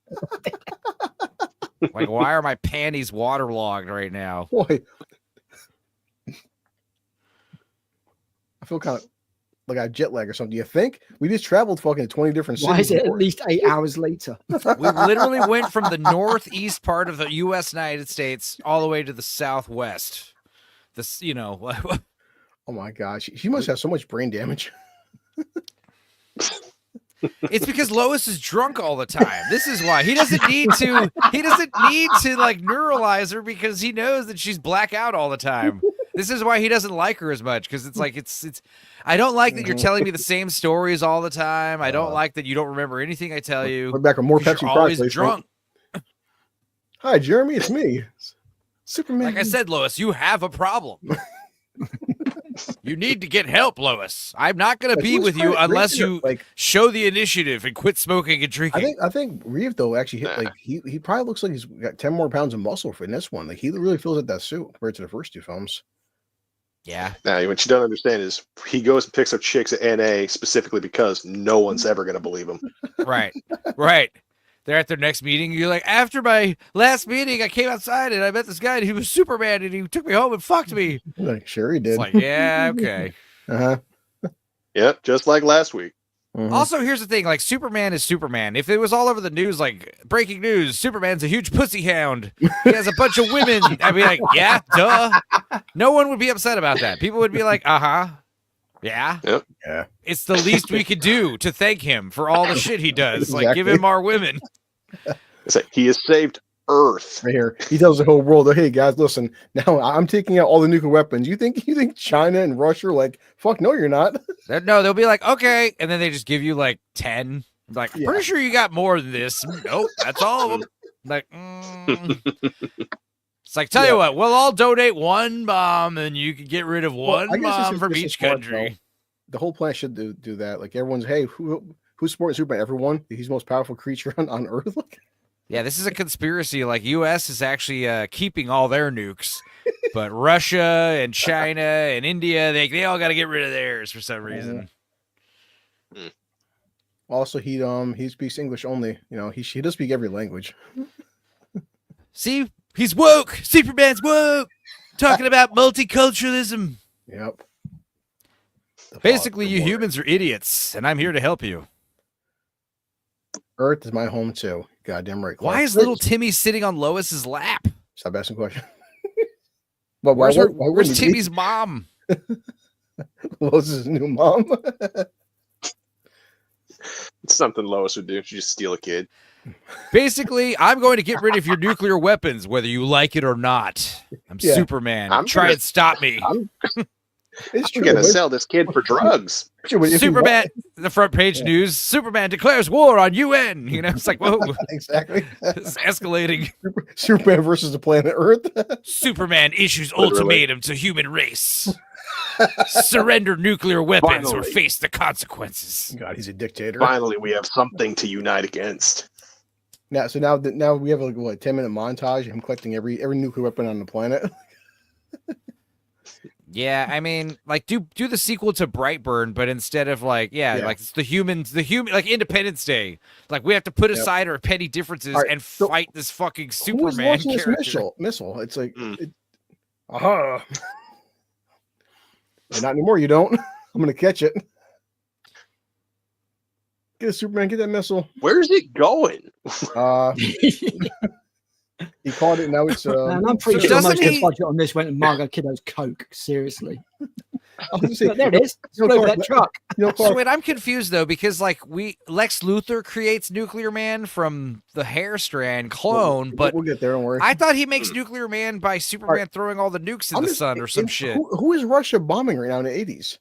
F: Like, why are my panties waterlogged right now?
D: Boy, I feel kind of. like a jet lag or something. You think we just traveled fucking 20 different cities?
E: Why is it at least 8 hours later?
F: We literally went from the northeast part of the U.S. United States all the way to the southwest. This, you know.
D: Oh my gosh, she must have so much brain damage.
F: It's because Lois is drunk all the time. This is why he doesn't need to. He doesn't need to like neuralize her because he knows that she's blackout all the time. This is why he doesn't like her as much because it's like it's. I don't like that you're telling me the same stories all the time. I don't like that you don't remember anything I tell you.
D: We're back with more Pepsi.
F: You're always drunk.
D: Hi, Jeremy. It's me, Superman.
F: Like I said, Lois, you have a problem. You need to get help, Lois. I'm not going to be with you unless you show the initiative and quit smoking and drinking.
D: I think Reeve though actually hit, like he probably looks like he's got 10 more pounds of muscle for in this one. Like he really fills out that suit compared to the first 2 films.
F: Yeah.
G: Now, what you don't understand is he goes and picks up chicks at NA specifically because no one's ever going to believe him.
F: Right. Right. They're at their next meeting. You're like, after my last meeting, I came outside and I met this guy and he was Superman and he took me home and fucked me.
D: Like, sure he did.
F: It's like, yeah, okay.
G: Yep, just like last week.
F: Also, here's the thing, like, Superman is Superman. If it was all over the news, like, breaking news, Superman's a huge pussy hound. He has a bunch of women. I'd be like, yeah, duh. No one would be upset about that. People would be like, yeah.
G: Yep.
D: Yeah.
F: It's the least we could do to thank him for all the shit he does.
D: Exactly.
F: Like, give him our women.
G: It's like he has saved Earth.
D: Right here, he tells the whole world, "Hey guys, listen. Now I'm taking out all the nuclear weapons. You think China and Russia are like, fuck no, you're not."
F: No, they'll be like, okay, and then they just give you like 10. Like, I'm pretty sure you got more than this. Nope, that's all of them. Like, it's like, tell you what, we'll all donate 1 bomb, and you can get rid of one bomb from each country.
D: The whole planet should do that. Like everyone's, hey, who's supporting Superman? Everyone. He's the most powerful creature on Earth.
F: Yeah, this is a conspiracy. Like, U.S. is actually keeping all their nukes, but Russia and China and India, they all got to get rid of theirs for some reason.
D: Also, he speaks English only. You know, he does speak every language.
F: See, he's woke. Superman's woke. Talking about multiculturalism.
D: Yep.
F: Basically, you humans are idiots, and I'm here to help you.
D: Earth is my home too. Goddamn right.
F: Why is little Timmy sitting on Lois's lap?
D: Stop asking questions.
F: But where's Timmy's mom?
D: Lois's new mom.
G: It's something Lois would do. She'd just steal a kid.
F: Basically, I'm going to get rid of your nuclear weapons, whether you like it or not. I'm Superman. Try and stop me.
G: I'm going to sell this kid for drugs.
F: Superman, the front page news, Superman declares war on UN. You know, it's like, whoa.
D: Exactly.
F: It's escalating.
D: Superman versus the planet Earth.
F: Superman issues ultimatum to human race. Surrender nuclear weapons or face the consequences.
D: God, he's a dictator.
G: Finally, we have something to unite against.
D: Now we have like what 10-minute montage of him collecting every nuclear weapon on the planet.
F: Yeah, I mean, like do the sequel to Brightburn, but instead of like like it's the human like Independence Day. Like we have to put aside our petty differences and fight this fucking Superman character.
D: This missile. It's like not anymore, you don't. I'm gonna catch it. Get a Superman, get that missile.
G: Where's it going?
D: He caught it. Now it's.
E: Man, I'm pretty sure most of the budget on this went to Margot Kiddo's Coke. Seriously. There it is. It's over that truck.
F: So wait, I'm confused though because like Lex Luthor creates Nuclear Man from the hair strand clone, but
D: we'll get there. Don't worry.
F: I thought he makes Nuclear Man by Superman throwing all the nukes in the sun or some shit.
D: Who is Russia bombing right now in the 80s?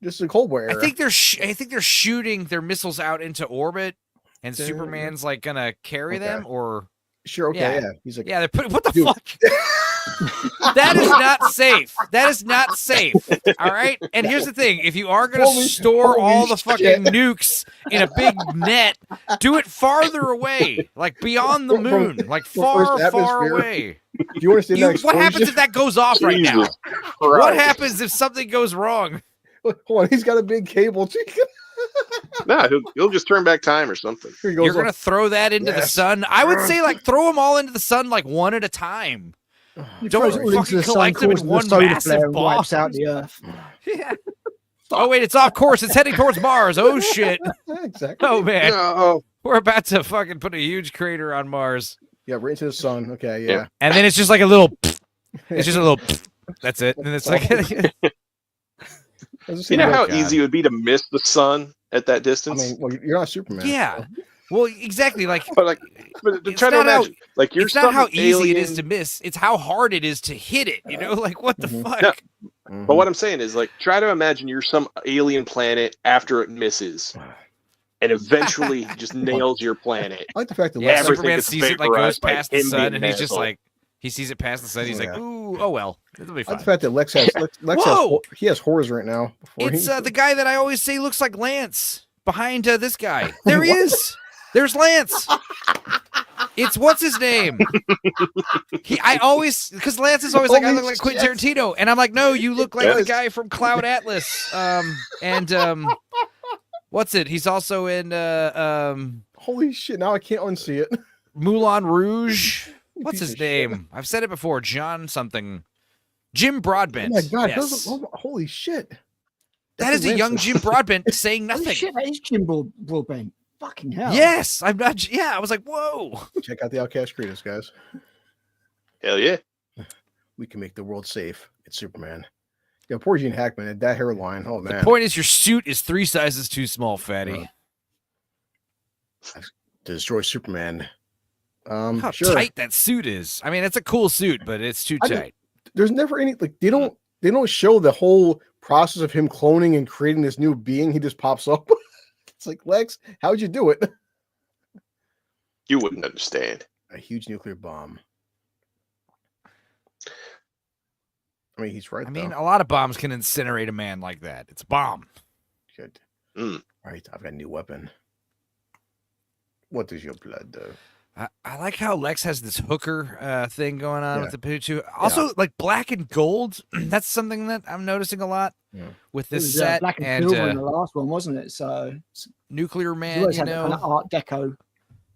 D: Just the Cold War era.
F: I think they're shooting their missiles out into orbit, and Superman's like gonna carry them or.
D: Sure. Okay. Yeah. He's like,
F: they're putting. What the fuck? That is not safe. That is not safe. All right. And here's the thing: if you are going to store all the fucking nukes in a big net, do it farther away, like beyond the moon, like far away.
D: Do you understand
F: what happens if that goes off right now? What happens if something goes wrong?
D: Hold on, he's got a big cable.
G: No, he'll just turn back time or something.
F: You're gonna throw that into the sun. I would say like throw them all into the sun like one at a time. Don't fucking collect them in one massive bomb.
E: Wipes out the earth.
F: Yeah. Oh wait, it's off course. It's heading towards Mars. Oh shit.
D: Exactly.
F: Oh man.
G: No.
F: We're about to fucking put a huge crater on Mars.
D: Yeah, right into the sun. Okay, yeah.
F: And then it's just like a little. It's just a little. That's it. And it's like.
G: You know how easy it would be to miss the sun at that distance?
D: I mean, well, you're not Superman.
F: Yeah.
D: So.
F: Well, exactly. Like,
G: but try to imagine. Like, you're
F: it's not how easy
G: alien...
F: it is to miss. It's how hard it is to hit it. You know, like what the fuck?
G: No. But what I'm saying is, like, try to imagine you're some alien planet after it misses, and eventually just nails your planet.
D: I like the fact that
F: Superman sees it, like goes past the sun, and he's just like, he sees it past the sun. He's like, ooh, oh well, it'll be fine.
D: The fact that Lex has he has horrors right now.
F: It's the guy that I always say looks like Lance behind this guy. There he is. There's Lance. It's what's his name? I always because Lance is always like I look like Quentin Tarantino, and I'm like, no, you look like the guy from Cloud Atlas. What's it? He's also in
D: holy shit! Now I can't unsee it.
F: Moulin Rouge. What's his name? I've said it before. John something. Jim Broadbent.
D: Oh my god!
F: Yes.
D: Holy shit!
F: That is a young Jim Broadbent saying nothing.
E: Holy shit, that is Jim Broadbent. Fucking hell.
F: Yes, I'm not. Yeah, I was like, whoa.
D: Check out the Outcast Creators, guys.
G: Hell yeah.
D: We can make the world safe. It's Superman. Yeah, poor Gene Hackman. That hairline. Oh man.
F: The point is, your suit is 3 sizes too small, fatty.
D: To destroy Superman.
F: How
D: sure.
F: tight that suit is. I mean, it's a cool suit, but it's too tight.
D: There's never any like they don't show the whole process of him cloning and creating this new being. He just pops up. It's like, Lex, how'd you do it?
G: You wouldn't understand.
D: A huge nuclear bomb. I mean, he's right.
F: I mean, a lot of bombs can incinerate a man like that. It's a bomb.
D: Good. Right, I've got a new weapon. What does your blood do?
F: I like how Lex has this hooker thing going on with the Pikachu. Also, like black and gold. That's something that I'm noticing a lot with this set.
E: Black and silver in the last one, wasn't it? So
F: Nuclear Man, you know,
E: kind of Art Deco.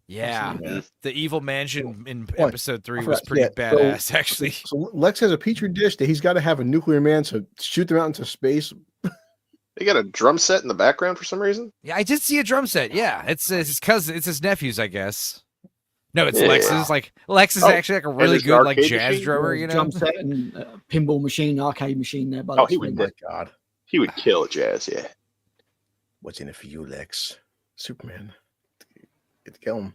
F: Yeah, the evil mansion in episode 3 was pretty badass, actually.
D: So Lex has a petri dish that he's got to have a nuclear man to shoot them out into space.
G: They got a drum set in the background for some reason.
F: Yeah, I did see a drum set. Yeah, it's his cousin. It's his nephew's, I guess. No, it's Lex's. Like Lex is actually like a really good like jazz drummer, you know.
E: Drum set and pinball machine, arcade machine there. But
G: he would. God, he would kill jazz. Yeah.
D: What's in it for you, Lex? Superman. Get to kill him.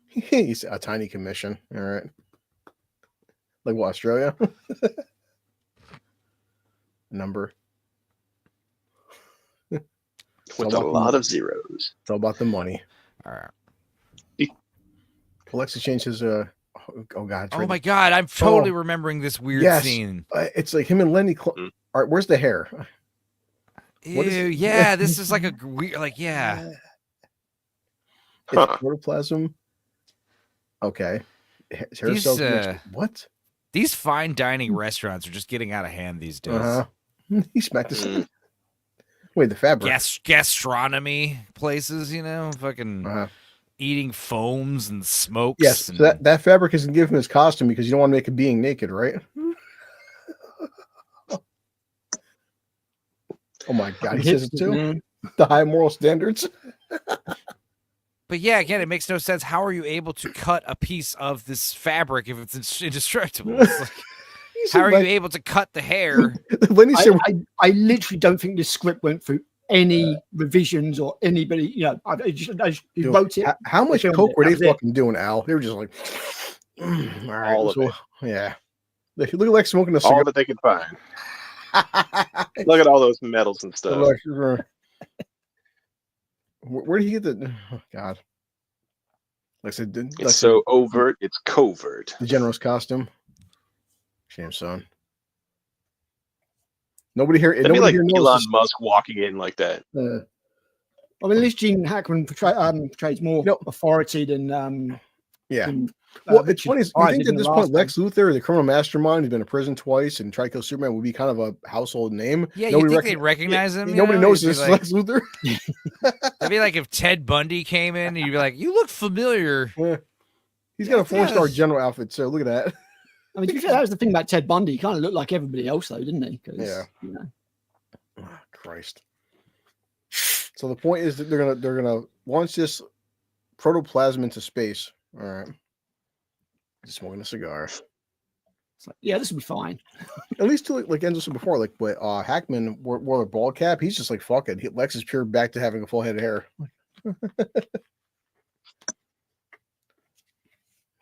D: He's a tiny commission. All right. Like what, Australia? Number.
G: With a lot of zeros.
D: It's all about the money.
F: All right.
D: Alexa changed his oh god.
F: Oh my god, I'm totally remembering this weird scene.
D: It's like him and Lenny. All right, where's the hair?
F: Ew, yeah, this is like a weird, like, yeah.
D: It's protoplasm. Okay. What?
F: These fine dining restaurants are just getting out of hand these days.
D: He smacked his. Wait, the fabric.
F: Gastronomy places, you know, fucking eating foams and smokes.
D: Yes,
F: and...
D: so that fabric isn't give him his costume because you don't want to make a being naked, right? Oh my god, he says it too. Man. The high moral standards.
F: But yeah, again, it makes no sense. How are you able to cut a piece of this fabric if it's indestructible? It's like, how are you able to cut the hair?
E: I literally don't think this script went through any revisions or anybody. You know, I just wrote it.
D: How much coke were they fucking doing, Al? They were just like, all right,
G: all of it.
D: Yeah. Look at like smoking a cigar.
G: All that they could find. Look at all those medals and stuff.
D: Where did he get the? Oh God! Like I said,
G: it's so overt. It's covert.
D: The general's costume. Shame, son. Nobody here.
G: It'd be like Elon Musk walking in like that.
E: I mean, at least Gene Hackman portrays more authority than.
D: Yeah. Well, it's funny. You think at this point, Lex Luthor, the criminal mastermind, who's been in prison twice and tried to kill Superman, would be kind of a household name.
F: Yeah, you think they'd recognize him?
D: Nobody knows this is Lex Luthor.
F: That'd be like if Ted Bundy came in, and you'd be like, "You look familiar."
D: Yeah. He's got a 4-star general outfit, so look at that.
E: I mean, that was the thing about Ted Bundy. He kind of looked like everybody else, though, didn't he?
D: Yeah.
E: You know.
D: Oh, Christ. So the point is that they're gonna launch this protoplasm into space. All right. Just smoking a cigar.
E: It's like, yeah, this will be fine.
D: At least to like Enzo said before, like but Hackman wore a bald cap. He's just like fuck it. Lex is pure back to having a full head of hair.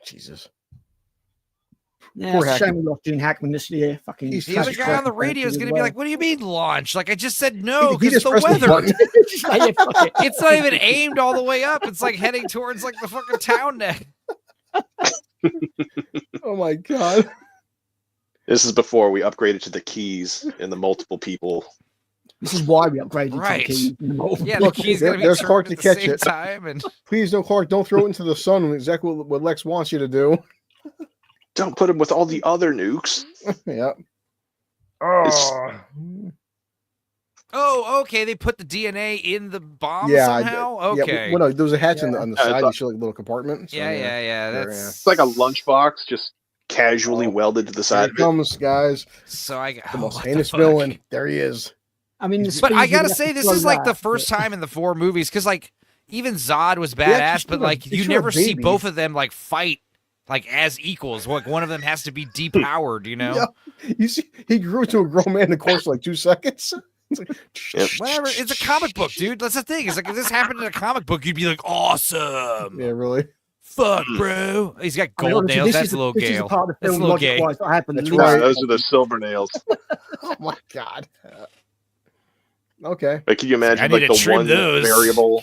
D: Jesus.
E: Yeah, it's a shame we lost Gene Hackman this year. Fucking
F: the other guy on the radio is going to be like, "What do you mean launch? Like I just said no because the weather. It's not even aimed all the way up. It's like heading towards like the fucking town neck."
D: Oh my god.
G: This is before we upgraded to the keys and the multiple people.
E: This is why we upgraded
F: right.
E: to the keys.
F: Yeah, the key's going to be
D: there's Clark to catch
F: it. Time and...
D: Please, no, Clark, don't throw it into the sun. Exactly what Lex wants you to do.
G: Don't put him with all the other nukes.
D: Yeah.
F: Oh, okay. They put the DNA in the bomb somehow? Okay.
D: Yeah, well, no, there was a hatch on the side. You show like a little compartment. So,
F: yeah.
G: It's like a lunchbox just casually welded to the side.
D: Here it comes, guys.
F: So I got
D: the most heinous villain. There he is.
E: I mean,
F: but I gotta say, this is like the first time in the 4 movies, because like even Zod was badass, but like you never see both of them like fight like as equals. Like one of them has to be depowered, you know?
D: Yeah. You see, he grew into a grown man in the course of like 2 seconds. It's like,
F: whatever. It's a comic book, dude. That's the thing. It's like if this happened in a comic book, you'd be like, awesome.
D: Yeah, really.
F: Fuck, bro. He's got gold nails. That's a little gay. That's a little gay.
D: That's right.
G: Those are the silver nails.
D: Oh my god. Okay.
G: But can you imagine like the one variable?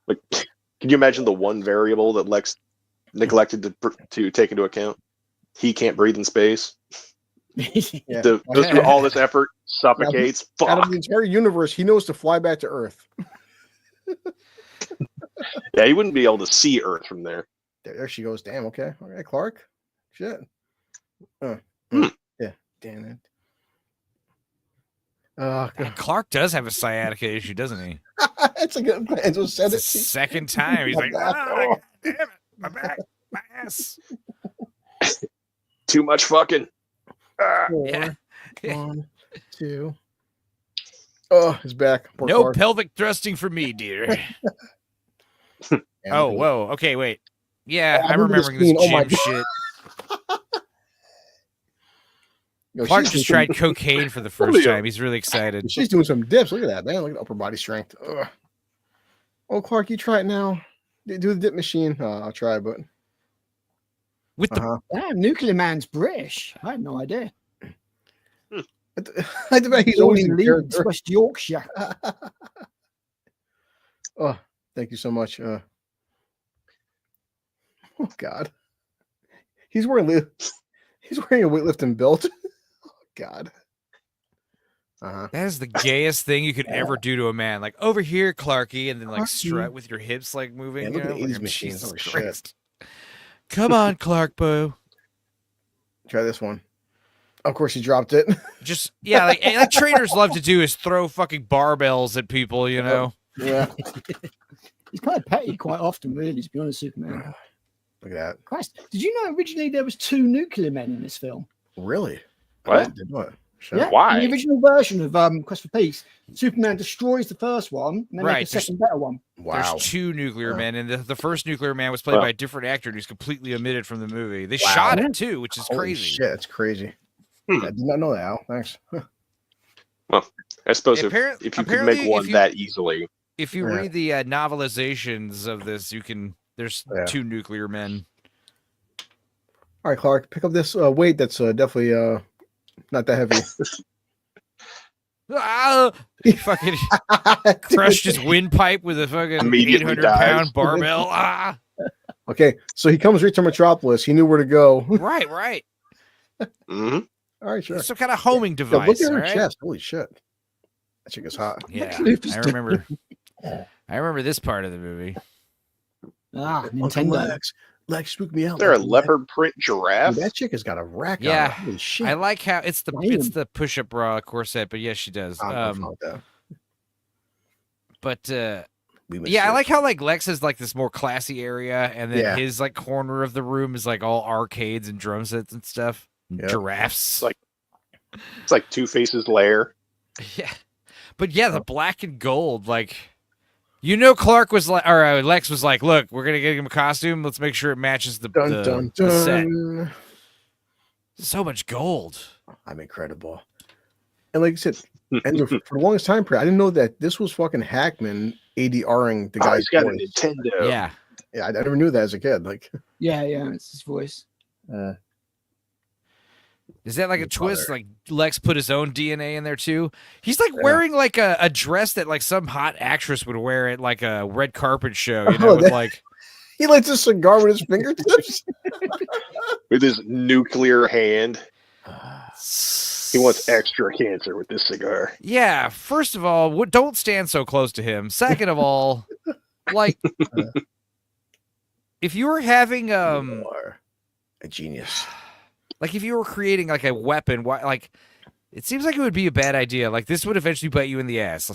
G: Like, can you imagine the one variable that Lex neglected to take into account? He can't breathe in space.
D: Yeah.
G: Goes through all this effort, suffocates.
D: Out of the entire universe, he knows to fly back to Earth.
G: Yeah, he wouldn't be able to see Earth from there.
D: There she goes. Damn. Okay. All right, Clark. Shit. Yeah. Damn it.
F: Clark does have a sciatica issue, doesn't he?
D: It's like Enzo said it.
F: Second time. He's like, damn it, my back, my ass.
G: Too much fucking.
D: 4, 1, 2. Oh, his back. Poor
F: no
D: Clark.
F: pelvic thrusting for me, dear. Oh, whoa. Okay, wait. Yeah, I'm remembering this gym shit. Clark just tried cocaine for the first time. He's really excited.
D: She's doing some dips. Look at that, man. Look at upper body strength. Ugh. Oh, Clark, you try it now. Do the dip machine. I'll try, but
F: with the
E: damn, Nuclear Man's British. I had no idea.
D: I bet he's always in
E: Leeds, West Yorkshire.
D: Oh, thank you so much. Oh God, he's wearing a weightlifting belt. Oh God.
F: That is the gayest thing you could ever do to a man. Like over here, Clarky, and then like strut with your hips like moving.
D: Yeah, look at
F: like,
D: these machines. Oh, shit.
F: Come on, Clark Boo.
D: Try this one. Of course, he dropped it.
F: Just like trainers love to do is throw fucking barbells at people, you know.
D: Yeah.
E: He's kind of petty quite often, really, to be honest, Superman.
D: Look at that.
E: Christ, did you know originally there was 2 nuclear men in this film?
D: Really?
G: What?
D: What? Sure.
E: Yeah.
G: Why?
E: In the original version of Quest for Peace, Superman destroys the first one and then makes a second better one.
F: Wow. There's 2 nuclear men, and the first nuclear man was played by a different actor who's completely omitted from the movie. They shot it too, which is crazy.
D: Shit, that's crazy. I did not know that, Al. Thanks.
G: Well, I suppose if you could make one that easily.
F: If you read the novelizations of this, there's 2 nuclear men.
D: All right, Clark, pick up this weight that's definitely not that heavy.
F: He fucking crushed his windpipe with a fucking 800-pound barbell.
D: Okay, so he comes right to Metropolis. He knew where to go.
F: Right.
G: Mm-hmm.
D: All right, sure.
F: Some kind of homing device.
D: Look at her chest. Holy shit. That chick is hot.
F: Yeah, I remember this part of the movie.
E: Nintendo.
D: Lex spooked me out.
G: Is there a leopard print giraffe?
D: Dude, that chick has got a rack on.
F: Yeah,
D: Holy shit.
F: I like how it's the push-up bra corset, but yes, she does. But I like how like Lex is like this more classy area, and then his like corner of the room is like all arcades and drum sets and stuff. Giraffes.
G: It's like Two-Face's lair.
F: Yeah. But yeah, the black and gold, like, Clark was like, or Lex was like, look, we're gonna get him a costume. Let's make sure it matches the set. So much gold.
D: I'm incredible. And like I said, and for the longest time period, I didn't know that this was fucking Hackman ADRing the guy's
G: he's got
D: voice.
G: a Nintendo.
F: Yeah.
D: Yeah, I never knew that as a kid. Like,
E: yeah, it's his voice.
F: Is that like a twist? Like Lex put his own DNA in there too? He's like wearing like a dress that like some hot actress would wear at like a red carpet show, you know, with like
D: he lights a cigar with his fingertips.
G: With his nuclear hand. He wants extra cancer with this cigar.
F: Yeah, first of all, don't stand so close to him. Second of all, like if you were having
D: You are a genius.
F: like if you were creating like a weapon, like it seems like it would be a bad idea. Like this would eventually bite you in the ass.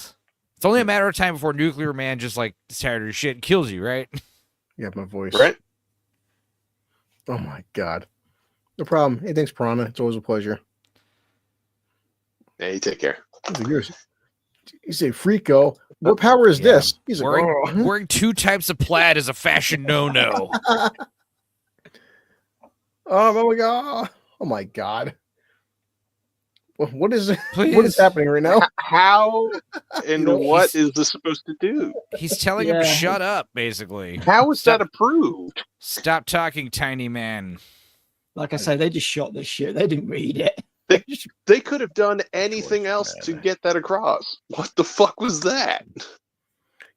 F: It's only a matter of time before Nuclear Man just like is tired of your shit and kills you, right?
D: You have my voice.
G: Right?
D: Oh my god. No problem. Hey, thanks, Piranha. It's always a pleasure.
G: Yeah, you take care.
D: You say, Freako, what power is this? He's like,
F: wearing two types of plaid is a fashion no-no.
D: Oh my god. Oh my god. What is
F: Please.
D: What is happening right now?
G: How and what is this supposed to do?
F: He's telling him to shut up, basically.
G: How is that approved?
F: Stop talking, tiny man.
E: Like I say, they just shot this shit. They didn't read it.
G: They could have done anything else to get that across. What the fuck was that?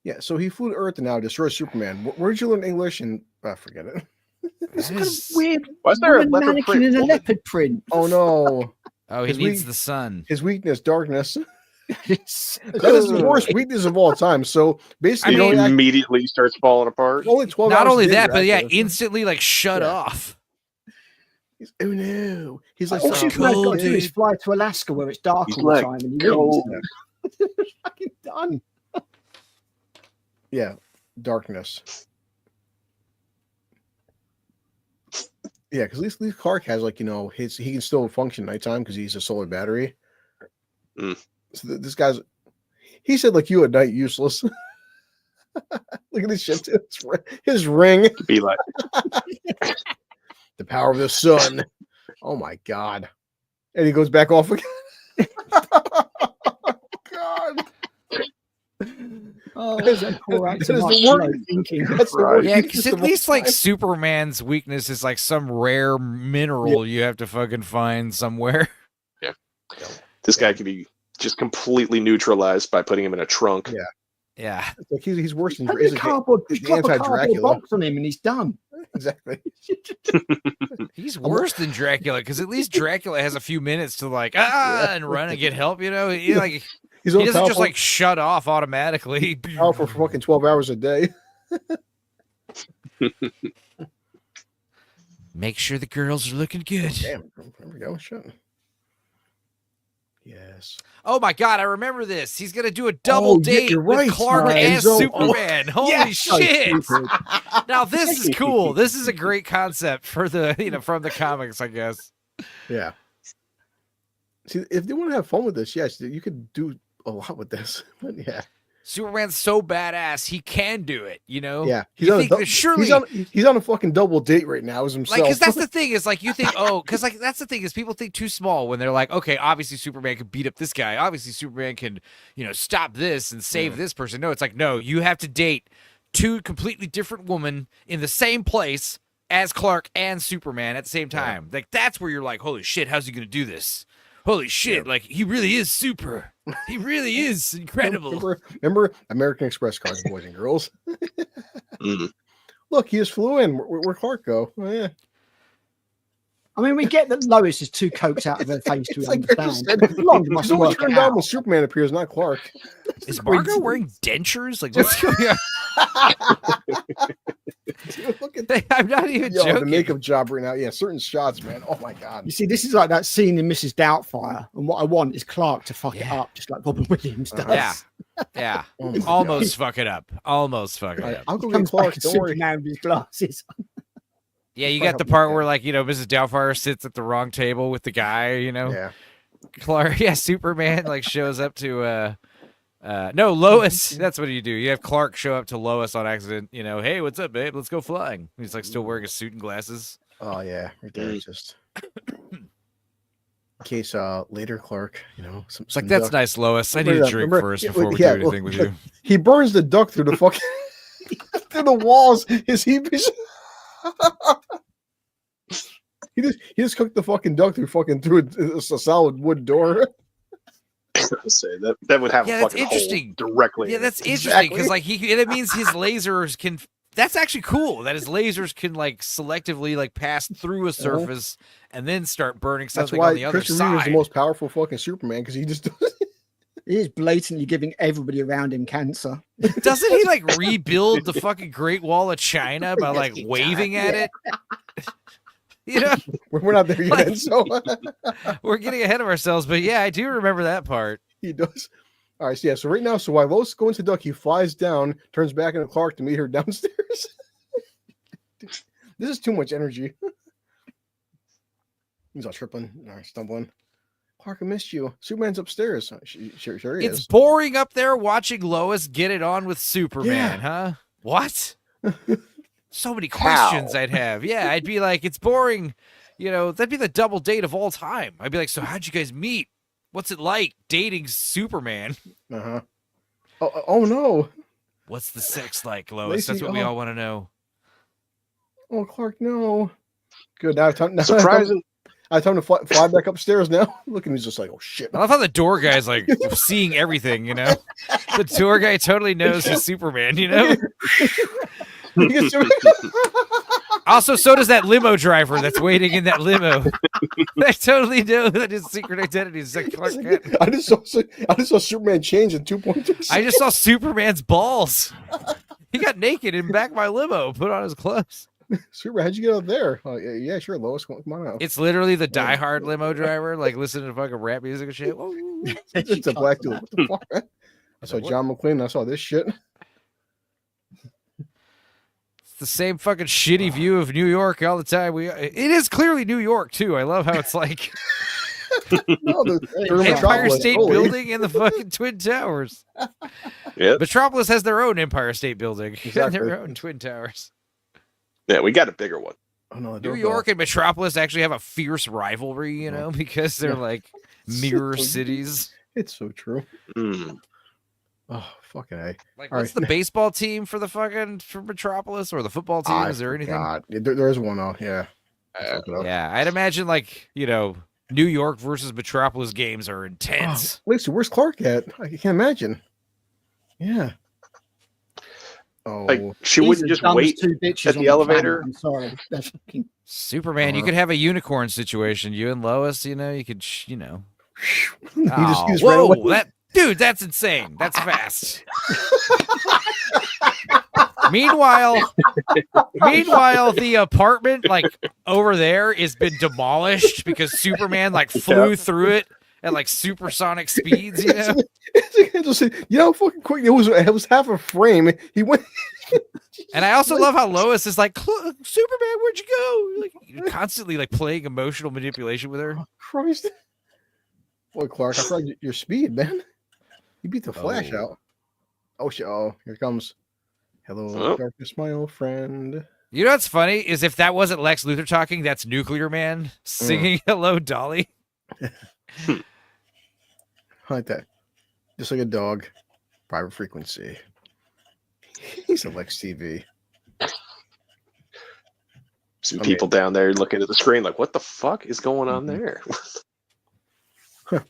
D: Yeah, so he flew to Earth and now destroys Superman. Where did you learn English? And forget it.
E: It's kind of weird.
G: Why is there a
E: woman
G: leopard
E: mannequin
G: print?
E: in a leopard print.
D: Oh no.
F: Oh, he needs the sun.
D: His weakness, darkness. That is the worst weakness of all time. So basically,
G: He immediately starts falling apart.
D: Only 12
F: Not
D: hours
F: only
D: a day,
F: that, but
D: right?
F: instantly like shut off.
D: Oh no. He's like,
E: All Superman's got to do is fly to Alaska where it's dark all the time and he wins. Fucking done.
D: Yeah, darkness. Yeah, because at least Clark has like, he can still function nighttime because he's a solar battery.
G: Mm.
D: So this guy's, he said like you at night useless. Look at this shit. Too. His ring.
G: To be like
D: the power of the sun. Oh my god. And he goes back off again. God.
E: Oh, that's a poor actor.
F: Yeah, because at least like Superman's weakness is like some rare mineral you have to fucking find somewhere.
G: Yeah. This guy could be just completely neutralized by putting him in a trunk.
D: Yeah.
F: Yeah.
D: Like he's worse than
E: Drop a cardboard box on him and he's done.
D: Exactly.
F: He's worse than Dracula because at least Dracula has a few minutes to like and run and get help. He doesn't just like shut off automatically.
D: Powerful for fucking 12 hours a day.
F: Make sure the girls are looking good.
D: Damn, there we go. Shut. Yes.
F: Oh my god, I remember this. He's gonna do a double date with Clark and Superman. Holy shit! Now this is cool. This is a great concept for the from the comics, I guess.
D: Yeah. See, if they want to have fun with this, yes, you could do a lot with this. But yeah.
F: Superman's so badass, he can do it,
D: Yeah,
F: he's
D: on a fucking double date right now as himself.
F: Like, because that's the thing is like you think, because like that's the thing is people think too small when they're like, okay, obviously Superman can beat up this guy, obviously Superman can, stop this and save this person. No, it's like no, you have to date two completely different women in the same place as Clark and Superman at the same time. Like that's where you're like, holy shit, how's he gonna do this? Holy shit, like he really is super. He really is incredible.
D: Remember American Express cards, boys and girls? Look, he just flew in. Where Clark go? Oh, yeah.
E: I mean, we get that Lois is too coked out of her face to understand.
D: He's only turned on when Superman appears, not Clark.
F: Is Margot wearing dentures? Like, what's going on? I'm not even joking.
D: The makeup job right now. Yeah, certain shots, man. Oh my god.
E: You see, this is like that scene in Mrs. Doubtfire, and what I want is Clark to fuck it up, just like Robin Williams does.
F: Yeah. Almost fuck it up. Almost fuck it up.
D: I'll go get Clark. Don't worry.
E: Superman with his glasses.
F: Yeah, you got the part where like Mrs. Doubtfire sits at the wrong table with the guy.
D: Yeah.
F: Clark. Yeah, Superman like shows up to No, Lois. That's what you do. You have Clark show up to Lois on accident. You know, hey, what's up, babe? Let's go flying. He's like still wearing a suit and glasses.
D: Oh yeah, right there. It's just in case later Clark, you know,
F: it's like that's nice, Lois. I need a drink first before we do anything with you.
D: He burns the duck through the fucking through the walls. He just cooked the fucking duck through a solid wood door.
G: Say that would have a fucking
F: interesting
G: hole directly.
F: Yeah, that's interesting because like that means his lasers can. That's actually cool. That his lasers can like selectively like pass through a surface and then start burning something on the other side.
D: Christopher Reeve is the most powerful fucking Superman because he just
E: he is blatantly giving everybody around him cancer.
F: Doesn't he like rebuild the fucking Great Wall of China by like waving at it? You know,
D: we're not there yet,
F: like,
D: so
F: we're getting ahead of ourselves. But yeah, I do remember that part.
D: He does. All right, so yeah. So right now, so while Lois goes to Duck, he flies down, turns back into Clark to meet her downstairs. This is too much energy. He's all tripping, stumbling. Clark, I missed you. Superman's upstairs. Sure he is.
F: It's boring up there watching Lois get it on with Superman, huh? What? So many questions I'd have. Yeah, I'd be like, it's boring. You know, that'd be the double date of all time. I'd be like, so how'd you guys meet? What's it like dating Superman?
D: Uh-huh. Oh no.
F: What's the sex like, Lois? That's what we all want to know.
D: Oh, Clark, no. Good. Now,
G: surprising.
D: I have time to fly back upstairs now. Look, and he's just like, oh shit.
F: I love how the door guy's like seeing everything, you know? The door guy totally knows he's Superman, you know? Also, so does that limo driver that's waiting in that limo. They totally know that his secret identity is like Clark Kent.
D: I just saw Superman change in 2.2.
F: I just saw Superman's balls. He got naked in back of my limo, put on his clothes.
D: Superman, how'd you get out there? Oh, yeah, sure, Lois, come on out.
F: It's literally the Die Hard limo driver, like listening to fucking rap music and shit.
D: It's a black dude. What the fuck? I saw John McClane. I saw this shit.
F: The same fucking shitty view of New York all the time. It is clearly New York too. I love how it's like Empire State Building and the fucking Twin Towers.
G: Yeah,
F: Metropolis has their own Empire State Building and their own Twin Towers.
G: Yeah, we got a bigger one.
D: Oh, no,
F: New York and Metropolis actually have a fierce rivalry, you know, because they're like mirror cities.
D: It's so true.
G: Mm.
D: Oh, fucking A.
F: Like, what's the baseball team for Metropolis or the football team? Is there anything?
D: There is one. Yeah.
F: Yeah, I'd imagine like, you know, New York versus Metropolis games are intense.
D: Wait, so where's Clark at? I can't imagine. Yeah. Oh,
G: like she wouldn't just wait at the elevator.
E: I'm sorry.
F: Superman, you could have a unicorn situation. You and Lois, you know, you could, you know.
D: Whoa,
F: dude, that's insane. That's fast. Meanwhile, the apartment like over there has been demolished because Superman like flew through it at like supersonic speeds. You know,
D: you know, fucking quick. It was half a frame. He went.
F: And I also love how Lois is like, Superman, where'd you go? Like, you're constantly like playing emotional manipulation with her.
D: Oh, Christ. Boy, Clark, I thought your speed, man. You beat the Flash out. Oh shit! Oh, here it comes. Hello, darkness, my old friend.
F: You know what's funny is if that wasn't Lex Luthor talking, that's Nuclear Man singing "Hello, Dolly."
D: Like that, just like a dog. Private frequency. He's a Lex TV.
G: Some people down there looking at the screen like, what the fuck is going on there?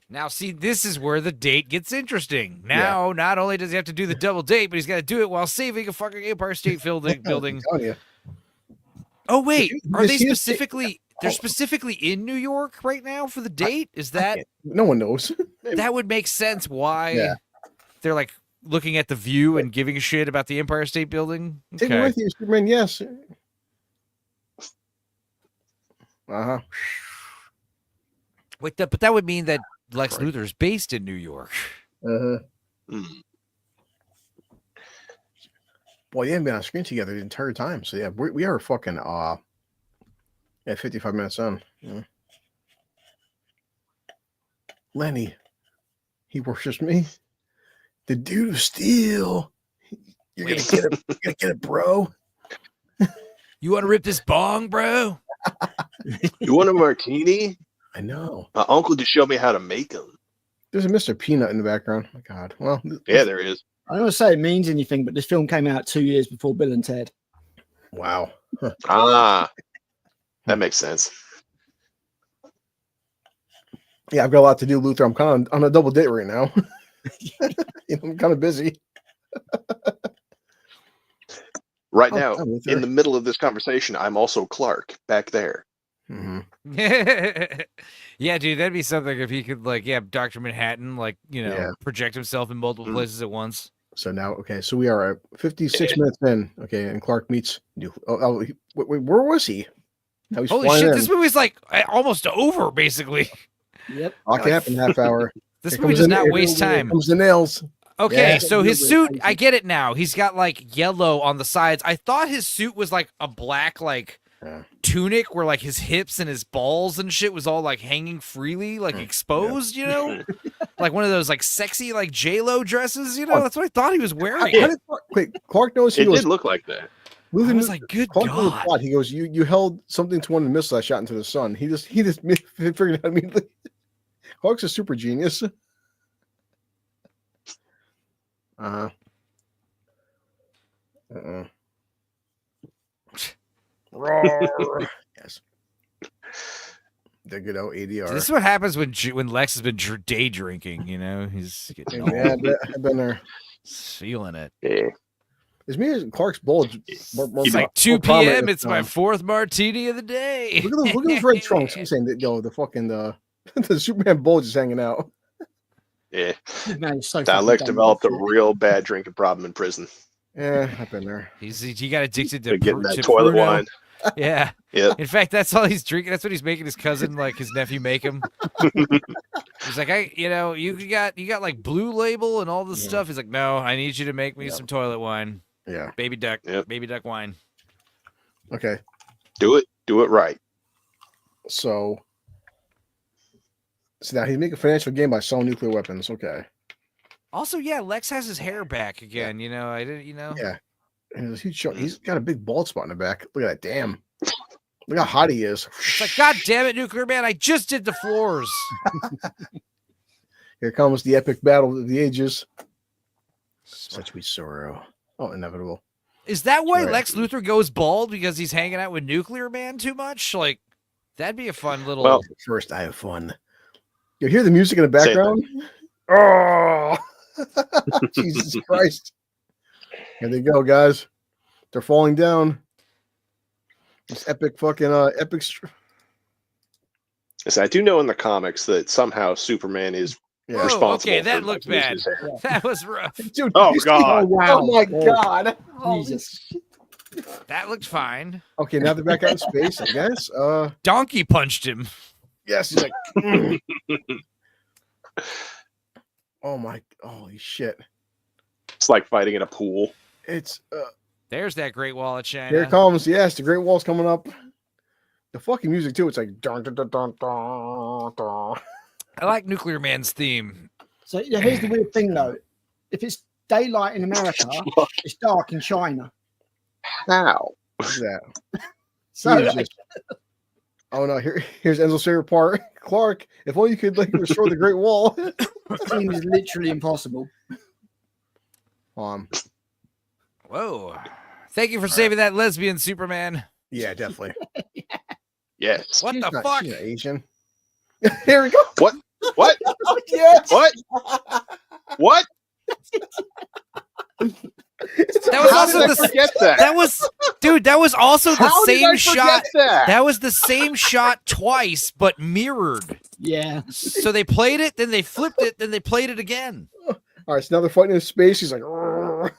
F: Now, see, this is where the date gets interesting. Now, not only does he have to do the double date, but he's got to do it while saving a fucking Empire State building. Oh, wait. Are they specifically... They're specifically in New York right now for the date? Is that...
D: No one knows.
F: That would make sense why they're, like, looking at the view and giving a shit about the Empire State Building.
D: Take it with you, Superman, yes. Uh-huh.
F: Wait, but that would mean that Lex Luthor is based in New York.
D: Uh-huh. Boy, they haven't been on screen together the entire time. So yeah, we are fucking 55 minutes in. Yeah. Lenny, he worships me. The dude of steel. You're gonna get it. You're gonna get it, bro.
F: You want to rip this bong, bro?
G: You want a martini?
D: I know.
G: My uncle just showed me how to make them.
D: There's a Mr. Peanut in the background. Oh my God. Well,
G: yeah, there is.
E: I don't want to say it means anything, but this film came out 2 years before Bill and Ted.
D: Wow.
G: Ah, that makes sense.
D: Yeah, I've got a lot to do, Luther. I'm kind of on a double date right now. I'm kind of busy.
G: Right now, in the middle of this conversation, I'm also Clark back there.
D: Mm-hmm.
F: Yeah, dude, that'd be something if he could, like, Dr. Manhattan, like, project himself in multiple places at once.
D: So now, okay, so we are at 56 minutes in. Okay, and Clark meets. Wait, where was he? Now he's
F: Holy shit! This movie's like almost over, basically.
D: Yep, I can happen in a half hour.
F: This movie does not waste time.
D: Comes the nails.
F: Okay, so his suit, I get it now. He's got like yellow on the sides. I thought his suit was like a black tunic where like his hips and his balls and shit was all like hanging freely, like exposed, like one of those like sexy like J-Lo dresses, That's what I thought he was wearing.
D: Wait, Clark knows
G: it did look like that.
F: I was like, good God.
D: He goes, you held something to one of the missiles I shot into the sun. He just figured out immediately. Clark's a super genius. Yes. The good old ADR.
F: This is what happens when Lex has been day drinking. He's getting
D: I've been there,
F: feeling it.
G: Yeah.
D: It's me and Clark's bulge.
F: It's like 2 p.m. It's my fourth martini of the day.
D: Look at those red trunks. I'm saying that the Superman bulge is hanging out.
G: Yeah.
E: So
G: Lex developed a real bad drinking problem in prison.
D: Yeah, I've been there.
F: He got addicted to
G: getting that toilet wine.
F: Yeah.
G: Yeah.
F: In fact, that's all he's drinking. That's what he's making his cousin, like his nephew, make him. He's like, you got like Blue Label and all this stuff. He's like, no, I need you to make me some toilet wine.
D: Yeah.
F: Baby duck wine.
D: Okay.
G: Do it right.
D: So now he's making a financial gain by selling nuclear weapons. Okay.
F: Also, Lex has his hair back again. I didn't.
D: Yeah. And he's got a big bald spot in the back. Look at that. Damn. Look how hot he is.
F: It's like, God damn it, Nuclear Man! I just did the floors.
D: Here comes the epic battle of the ages. Such sweet sorrow. Oh, inevitable.
F: Is that why Lex Luthor goes bald? Because he's hanging out with Nuclear Man too much? Like, that'd be a fun little.
D: Well, first I have fun. You hear the music in the background? Oh, Jesus Christ! Here they go, guys. They're falling down. This epic fucking epic.
G: Yes, I do know in the comics that somehow Superman is responsible.
F: Okay, that looked bad. That was rough.
G: Dude, God!
E: Oh, wow.
D: Oh my God!
E: Jesus.
F: That looked fine.
D: Okay, now they're back out in space, I guess.
F: Donkey punched him.
D: Yes, he's like. Oh my! Holy shit!
G: It's like fighting in a pool.
D: It's
F: There's that Great Wall of China.
D: Here it comes. Yes, the Great Wall's coming up. The fucking music too. It's like dun, dun, dun, dun, dun, dun.
F: I like Nuclear Man's theme.
E: So here's the weird thing though. If it's daylight in America, it's dark in China.
G: How?
D: What's that?
E: So
D: oh no! Here's Enzo's favorite part. Clark, if only you could restore the Great Wall.
E: The theme is literally impossible.
F: Whoa! Thank you for saving that lesbian Superman.
D: Yeah, definitely.
G: Yes.
F: What the fuck?
D: She's not Asian. Here we go.
G: What? What?
D: Yes.
G: What? What?
F: That was also that was also the same shot. That was the same shot twice, but mirrored.
E: Yeah.
F: So they played it, then they flipped it, then they played it again.
D: All right, so now they're fighting in space. He's like, "Rrr."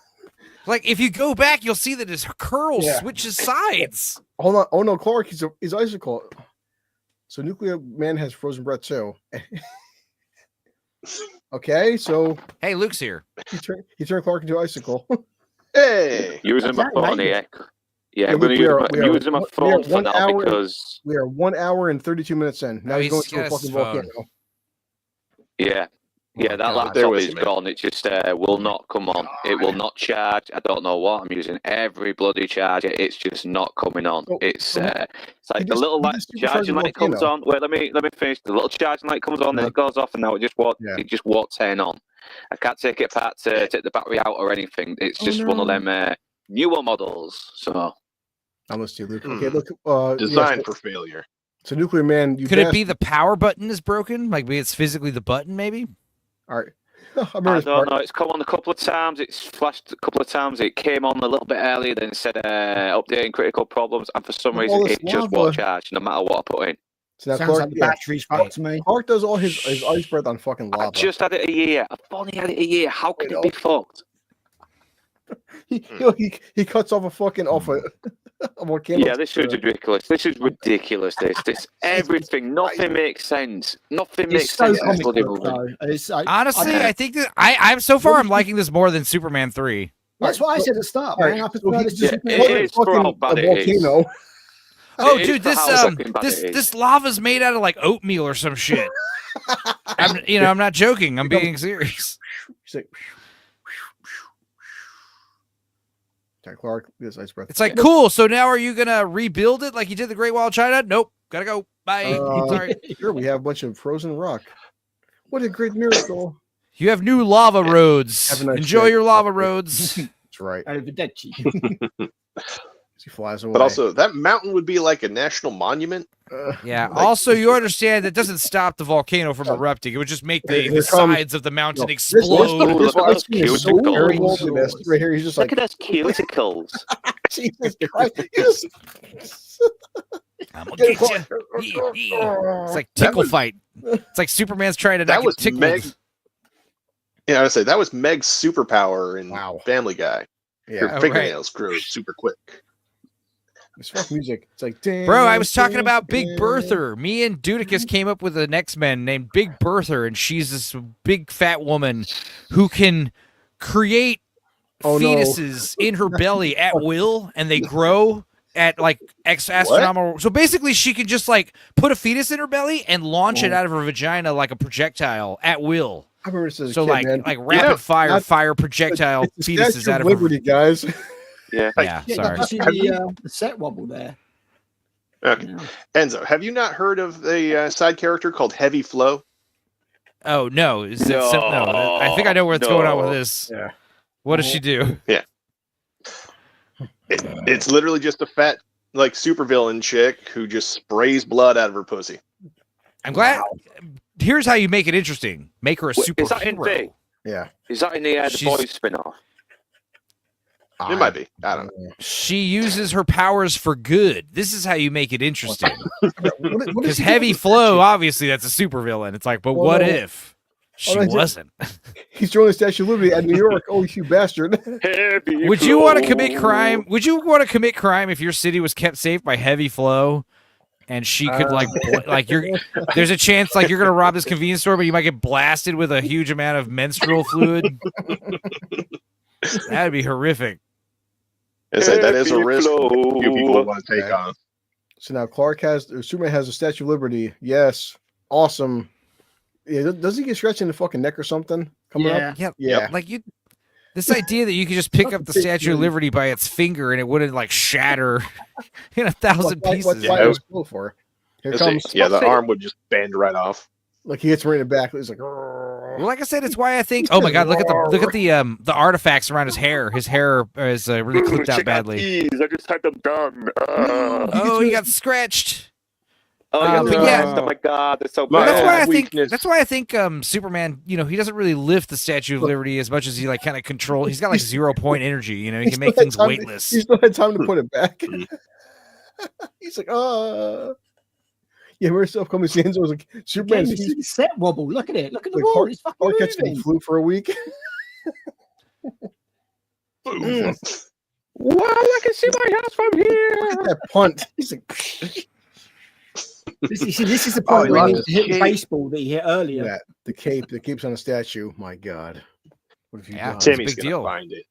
F: Like if you go back, you'll see that his curl switches sides.
D: Hold on. Oh no, Clark, he's icicle. So Nuclear Man has frozen breath too. Okay, so
F: hey, Luke's here.
D: He turned Clark into icicle.
G: Hey,
H: using my phone. Yeah, I'm going to use my phone for now because
D: we are 1 hour and 32 minutes in. Now he's going to a fucking volcano.
H: Yeah, Yeah, that laptop is gone. It just will not come on. It will not charge. I don't know what. I'm using every bloody charger. It's just not coming on. It's like the little charging light comes on. Wait, let me finish. The little charging light comes on, then it goes off, and now it just won't turn on. I can't take it apart to take the battery out or anything. It's just one of them newer models. So
D: I'm listening to Luke. Okay, look.
G: Designed for failure.
D: So Nuclear Man,
F: could it be the power button is broken? Like maybe it's physically the button, maybe?
D: All right.
H: I don't know. It's come on a couple of times. It's flashed a couple of times. It came on a little bit earlier, then it said updating critical problems, and for some reason it just won't charge no matter what I put in.
D: So now
E: Sounds
D: Clark,
E: like the battery's fucked to me.
D: Clark does all his ice breath on fucking lava.
H: I just had it a year. I've only had it a year. How could it be fucked?
D: He cuts off a volcano.
H: Yeah, this is ridiculous. This is ridiculous. This everything. Nothing makes sense. Nothing makes sense.
F: Honestly, I think that I'm so far I'm liking this more than Superman 3.
E: That's what I said at the start, man. I prefer this to Superman.
H: It is for how bad it is.
F: Oh, dude, this lava's made out of like oatmeal or some shit. I'm not joking. I'm being serious.
D: Clark, this ice breath.
F: It's like cool. So now are you gonna rebuild it like you did the Great Wall of China? Nope. Gotta go. Bye. Sorry.
D: Here we have a bunch of frozen rock. What a great miracle!
F: You have new lava roads. Enjoy your lava roads.
D: That's right.
E: Arrivederci.
D: He flies away.
G: But also, that mountain would be like a national monument.
F: Yeah. Also, you understand that doesn't stop the volcano from erupting. It would just make the sides of the mountain explode.
H: Look at those cuticles.
D: Right here, he's just like,
H: look at those cuticles.
D: Jesus Christ!
F: I'm gonna get you. It's like tickle fight. It's like Superman's trying to not get tickled.
G: Yeah, I would say that was Meg's superpower in Family Guy.
D: Yeah,
G: her fingernails grew super quick.
D: It's fuck music. It's like,
F: bro, I was talking about Big Berther. Me and Dudicus came up with an X-Men named Big Berther, and she's this big fat woman who can create fetuses in her belly at will, and they grow at like astronomical. So basically, she can just like put a fetus in her belly and launch it out of her vagina like a projectile at will.
D: I remember this as a
F: so
D: kid,
F: like rapid fire projectile fetuses out of
D: Liberty, guys.
H: Yeah.
F: Sorry.
E: The set wobble there.
G: Okay. Yeah. Enzo, have you not heard of a side character called Heavy Flow?
F: Oh no! No. I think I know where it's going on with this.
D: Yeah.
F: What does she do?
G: Yeah. It's literally just a fat, like, supervillain chick who just sprays blood out of her pussy.
F: I'm glad. Here's how you make it interesting. Make her a superhero.
H: Is that in the?
D: Yeah.
H: Is that in the Boys spin-off?
G: It might be. I don't know.
F: She uses her powers for good. This is how you make it interesting. Because Heavy Flow, obviously, that's a supervillain. It's like, but what if she wasn't?
D: He's throwing the Statue of Liberty at New York. Oh, you bastard!
F: Would you want to commit crime? Would you want to commit crime if your city was kept safe by Heavy Flow? And she could there's a chance like you're gonna rob this convenience store, but you might get blasted with a huge amount of menstrual fluid. That'd be horrific.
G: That is a risk few people want to take on.
D: So now Superman has a Statue of Liberty. Yes, awesome. Yeah, does he get scratched in the fucking neck or something coming up?
F: Yeah. Like this idea that you could just pick up the Statue of Liberty by its finger and it wouldn't like shatter in 1,000 pieces.
D: Why was cool for? Here comes.
G: The arm would just bend right off.
D: Like he hits right in the back. He's like,
F: well, like I said, it's why I think. Oh my God! Look at the artifacts around his hair. His hair is really clipped out badly.
H: I just had them done.
F: Oh, he got scratched.
H: Oh my God, that's so bad.
F: That's why I think Superman. He doesn't really lift the Statue of Liberty as much as he like kind of control. He's got like 0-point energy. He can make things weightless.
D: He still had time to put it back. He's like, yeah, we're still coming. Enzo was like, Superman's
E: set wobble. Look at it. Look at the wall. It's fucking moving.
D: The flu for a week.
H: Wow, I can see my house from here.
D: Look at that punt. He's like,
E: this is the point where he hit the baseball that he hit earlier.
D: Yeah, the cape that keeps on the statue. My God. What have you done?
G: Timmy's
F: big deal.
G: Find it.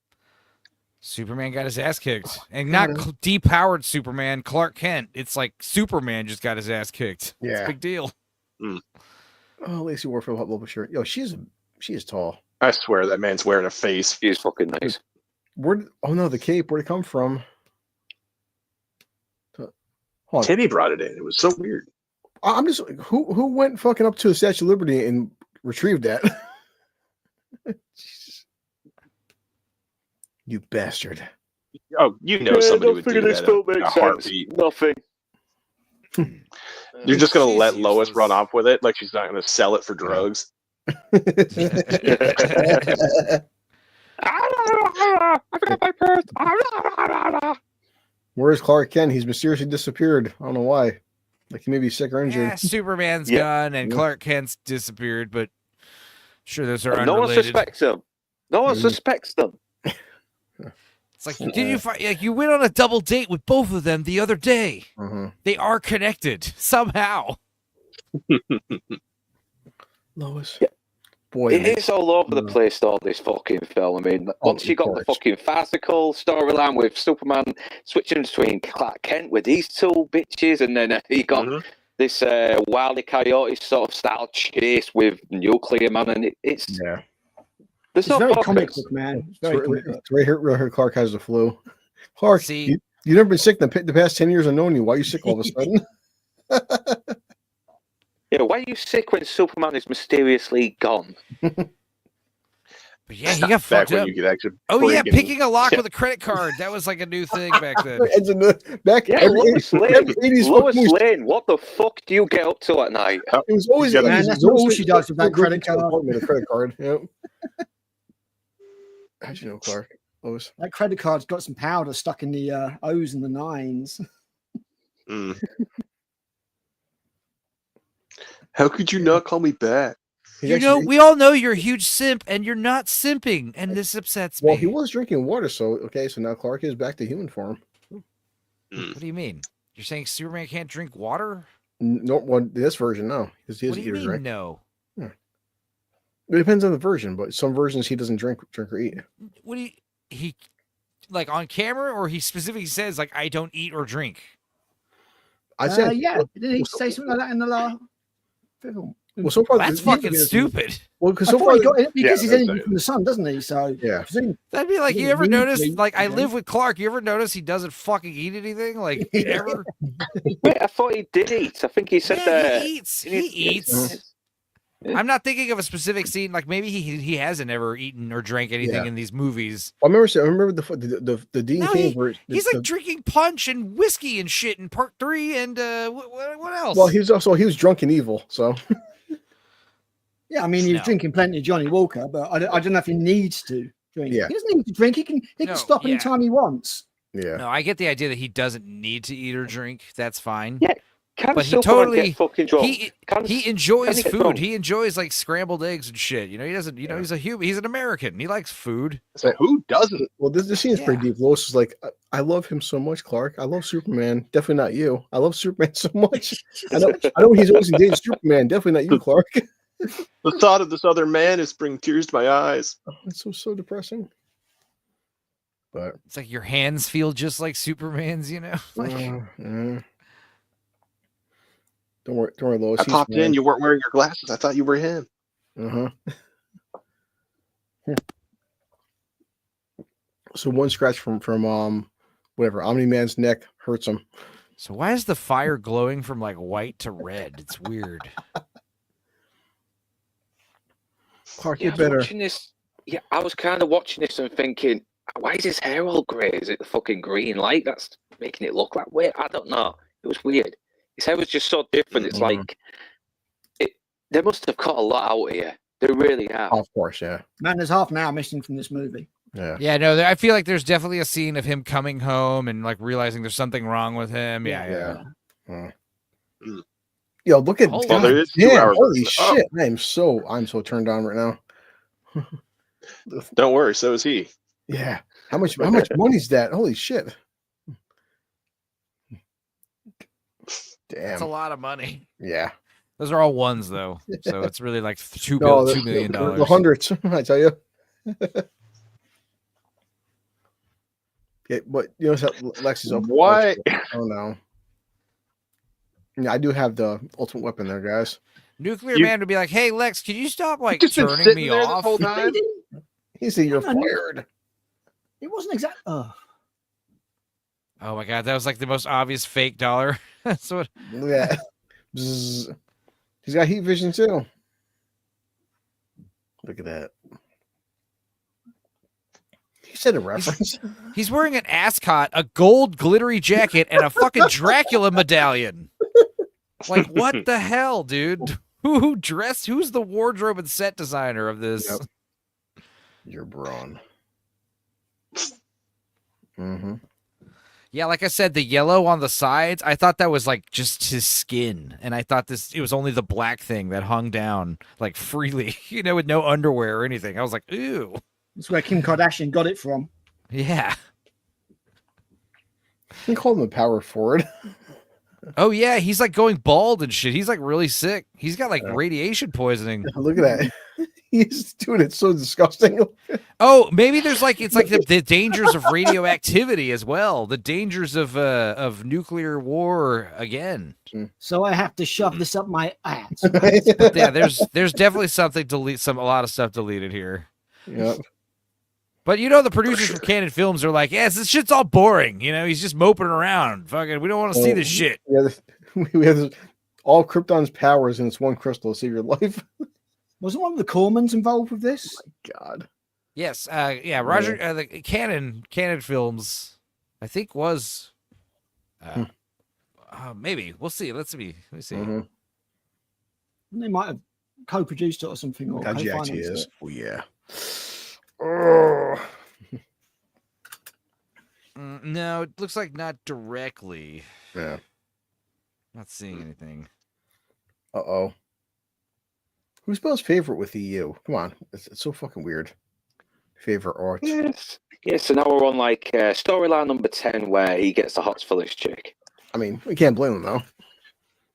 F: Superman got his ass kicked. And not depowered Superman, Clark Kent. It's like Superman just got his ass kicked.
D: Yeah.
F: It's a big deal.
D: Oh, Lacey Warfield, hot bubble shirt. Yo, she's She is tall.
G: I swear that man's wearing a face.
H: She is fucking nice.
D: Oh no, the cape. Where'd it come from?
G: Timmy brought it in. It was so weird.
D: I'm just who went fucking up to the Statue of Liberty and retrieved that? You bastard.
G: Oh, somebody would do that. A heartbeat.
H: Nothing.
G: You're just gonna let Lois run off with it, like she's not gonna sell it for drugs.
H: I forgot my purse.
D: Where's Clark Kent? He's mysteriously disappeared. I don't know why. Like he may be sick or injured.
F: Yeah, Superman's gone and Clark Kent's disappeared, but sure those are unrelated.
H: No one suspects him. No one suspects them.
F: It's like, did you find you went on a double date with both of them the other day? They are connected somehow.
D: Lois.
H: Yeah.
D: Boy,
H: it's all over the place, all this fucking film. I mean, once you got the fucking farcical storyline with Superman switching between Clark Kent with these two bitches, and then you got this Wile E. Coyote sort of style chase with Nuclear Man, and it's there's no
E: very
H: focus.
E: comic book, man. It's very comic book.
D: Right here, Clark has the flu. Clark, you've never been sick the past 10 years I've known you. Why are you sick all of a sudden?
H: Yeah, why are you sick when Superman is mysteriously gone?
F: But yeah, he got fucked up. Picking a lock with a credit card. That was like a new thing back then.
H: Lois Lane, what the fuck do you get up to at night?
D: It was always
E: that's all she does with that credit
D: card. Yep. How'd you know, Clark? Lois?
E: That credit card's got some powder stuck in the O's and the 9s.
G: How could you not call me back?
F: We all know you're a huge simp, and you're not simping, and this upsets me.
D: Well, he was drinking water, so now Clark is back to human form.
F: What do you mean? You're saying Superman can't drink water?
D: No, well, this version, no.
F: What do you mean, no?
D: Yeah. It depends on the version, but some versions he doesn't drink or eat.
F: What do he like on camera, or he specifically says like I don't eat or drink?
D: I said,
E: didn't he say something like that in the last film?
D: Well, so far
F: that's fucking stupid.
D: Well, because so far
E: he got it because he's anything from the sun, doesn't he? So
F: that'd be like you ever notice? Like I live with Clark. You ever notice he doesn't fucking eat anything? Like ever?
H: Wait, I thought he did eat. I think he said that
F: he eats. He eats. I'm not thinking of a specific scene. Like maybe he hasn't ever etten or drank anything in these movies.
D: I remember the Dean Cain version.
F: He's like drinking punch and whiskey and shit in Part 3. And what else?
D: Well, he was drunk and evil. So
E: yeah, I mean, he was drinking plenty of Johnny Walker, but I don't know if he needs to drink.
D: Yeah.
E: He doesn't need to drink. He can stop anytime he wants.
D: Yeah.
F: No, I get the idea that he doesn't need to eat or drink. That's fine.
H: Yeah.
F: But he totally he enjoys food. He enjoys like scrambled eggs and shit. You know, he doesn't. You know, he's a human. He's an American. He likes food.
G: So who doesn't?
D: Well, this scene is pretty deep. Lois is like, I love him so much, Clark. I love Superman. Definitely not you. I love Superman so much. I know he's always dating Superman. Definitely not you, Clark.
G: The thought of this other man is bringing tears to my eyes.
D: Oh, it's so depressing. But
F: it's like your hands feel just like Superman's. You know, like.
D: Don't worry, Lois.
G: I popped in. You weren't wearing your glasses. I thought you were him.
D: So one scratch from whatever Omni-Man's neck hurts him.
F: So why is the fire glowing from like white to red? It's weird.
D: Clark, you better.
H: I was kind of watching this and thinking, why is his hair all grey? Is it the fucking green light that's making it look that way? I don't know. It was weird. His hair was just so different. It's like they must have cut a lot out here. They really have.
D: Of course, yeah.
E: Man, there's half an hour missing from this movie.
F: Yeah. No, I feel like there's definitely a scene of him coming home and like realizing there's something wrong with him. Yeah.
D: Yo, look at
G: there is 2 hours.
D: Holy shit! I'm so turned on right now.
G: Don't worry, so is he.
D: Yeah. How much money's that? Holy shit! Damn.
F: That's a lot of money.
D: Yeah.
F: Those are all ones though. So it's really like $2 million.
D: The hundreds, I tell you. Yeah, but you know Lexi's open.
G: Why?
D: Oh no. Yeah, I do have the ultimate weapon there, guys.
F: Nuclear Man would be like, "Hey, Lex, can you stop like
G: just been
F: turning
G: sitting
F: me
G: there this
F: off?"
G: whole time?
D: He said you're fired.
E: It wasn't exactly.
F: Oh my god, that was like the most obvious fake dollar. That's what.
D: Yeah. Bzzz. He's got heat vision too. Look at that. He said a reference.
F: He's wearing an ascot, a gold glittery jacket, and a fucking Dracula medallion. Like, what the hell, dude? Who dressed? Who's the wardrobe and set designer of this?
D: Yep. You're Braun. Mm-hmm.
F: Yeah, like I said, the yellow on the sides, I thought that was like just his skin. And I thought it was only the black thing that hung down like freely, with no underwear or anything. I was like, ooh.
E: That's where Kim Kardashian got it from.
F: Yeah.
D: He called him a power forward.
F: Oh, yeah. He's like going bald and shit. He's like really sick. He's got like radiation poisoning.
D: Look at that. He's doing it so disgusting.
F: Oh, maybe there's like it's like the dangers of radioactivity as well. The dangers of nuclear war again.
E: So I have to shove this up my ass.
F: Yeah, there's definitely something a lot of stuff deleted here.
D: Yep.
F: But the producers from Canon Films are like, yes, this shit's all boring. He's just moping around. Fucking, we don't want to see this shit.
D: Yeah, we have all Krypton's powers in this one crystal to save your life.
E: Wasn't one of the Cormans involved with this?
D: Oh my God.
F: Yes. Yeah. Roger. The Canon Films, I think was. Maybe we'll see. Let me see.
D: Mm-hmm.
E: They might have co-produced it or something. Or
D: God, yeah, he is.
E: it.
D: Oh yeah.
F: No, it looks like not directly.
D: Yeah.
F: Not seeing anything.
D: Uh-oh. Who's Bill's favorite with EU? Come on. It's so fucking weird. Favorite art.
H: Yes. Yeah, so now we're on like storyline number 10 where he gets the hots for this chick.
D: I mean, we can't blame him though.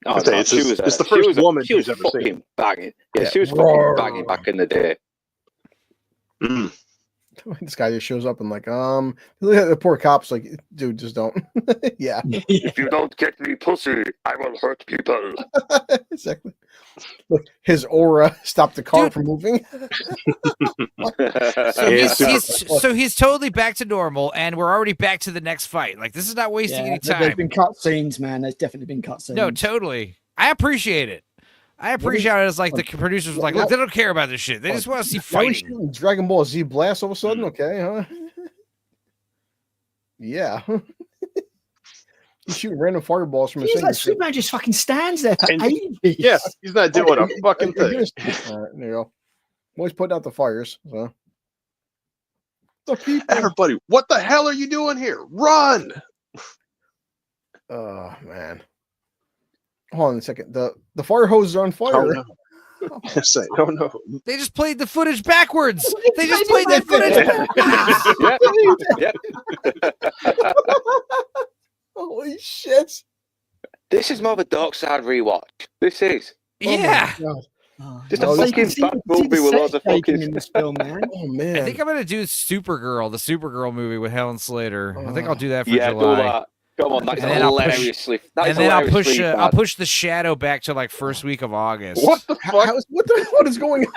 H: Oh,
G: it's the first woman
H: she was
G: who's ever
H: fucking
G: seen.
H: banging. Yeah, she was fucking banging back in the day.
G: Mm.
D: This guy just shows up and like, look at the poor cops like, dude, just don't. Yeah.
H: If you don't get me pussy, I will hurt people.
D: Exactly. Look, his aura stopped the car from moving.
F: So he's totally back to normal, and we're already back to the next fight. Like, this is not wasting any time.
E: There's been cut scenes, man. There's definitely been cut scenes.
F: No, totally. I appreciate it. I appreciate it as like the producers were like, look, they don't care about this shit. They just want to see fighting.
D: Dragon Ball Z Blast all of a sudden, okay, huh? Yeah. He's shooting random fireballs from his
E: thing. Like Superman just fucking stands there for ages.
G: Yeah, he's not doing a fucking thing.
D: All right, there you go. Always putting out the fires. So.
G: Everybody, what the hell are you doing here? Run!
D: Oh man. Hold on a second. The fire hoses are on fire.
G: Oh, no. Say, oh no.
F: They just played the footage backwards. They just played that footage backwards.
D: Holy shit.
H: This is more of a dark side rewatch. This is.
F: Yeah.
H: Just a fucking bad movie with lots of fucking
E: in this film, man.
D: Oh man.
F: I think I'm gonna do Supergirl, the Supergirl movie with Helen Slater. I think I'll do that for
H: July.
F: Do
H: that. Come on, that's hilariously.
F: I'll push the shadow back to like first week of August.
D: What the fuck? What is going on?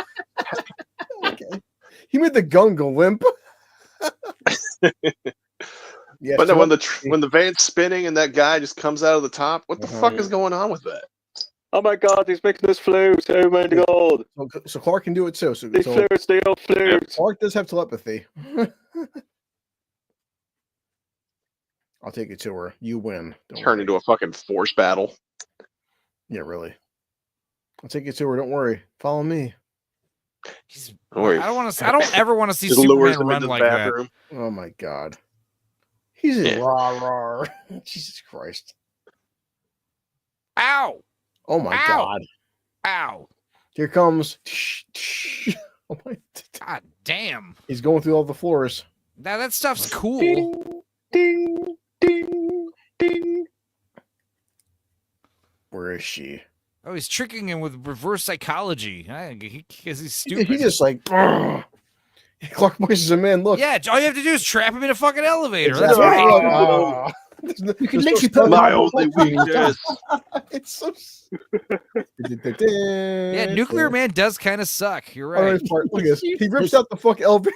D: Okay. He made the gun go limp.
G: Yeah, but then when the van's spinning and that guy just comes out of the top, what the fuck is going on with that?
H: Oh my god, he's making us flutes. Oh my god.
D: So Clark can do it too. So
H: flutes, they all flutes.
D: Clark does have telepathy. I'll take it to her. You win.
G: Turn into a fucking force battle.
D: Yeah, really. I'll take it to her. Don't worry. Follow me.
F: I don't ever want to see Superman run like that.
D: Oh my god. He's in rah. Jesus Christ.
F: Ow.
D: Oh my god.
F: Ow.
D: Here comes. Oh my
F: god damn.
D: He's going through all the floors.
F: Now that stuff's cool.
H: Ding, ding, ding.
D: Where is she?
F: Oh, he's tricking him with reverse psychology. Because he's stupid.
D: He's just like, Clark pushes him in. Look.
F: Yeah, all you have to do is trap him in a fucking elevator.
D: Exactly.
F: That's right.
E: You can literally put
G: my only weakness.
D: It's so.
F: Yeah, Nuclear Man does kind of suck. You're
D: All
F: right.
D: right, Mark, look at this. He rips out the fuck elevator.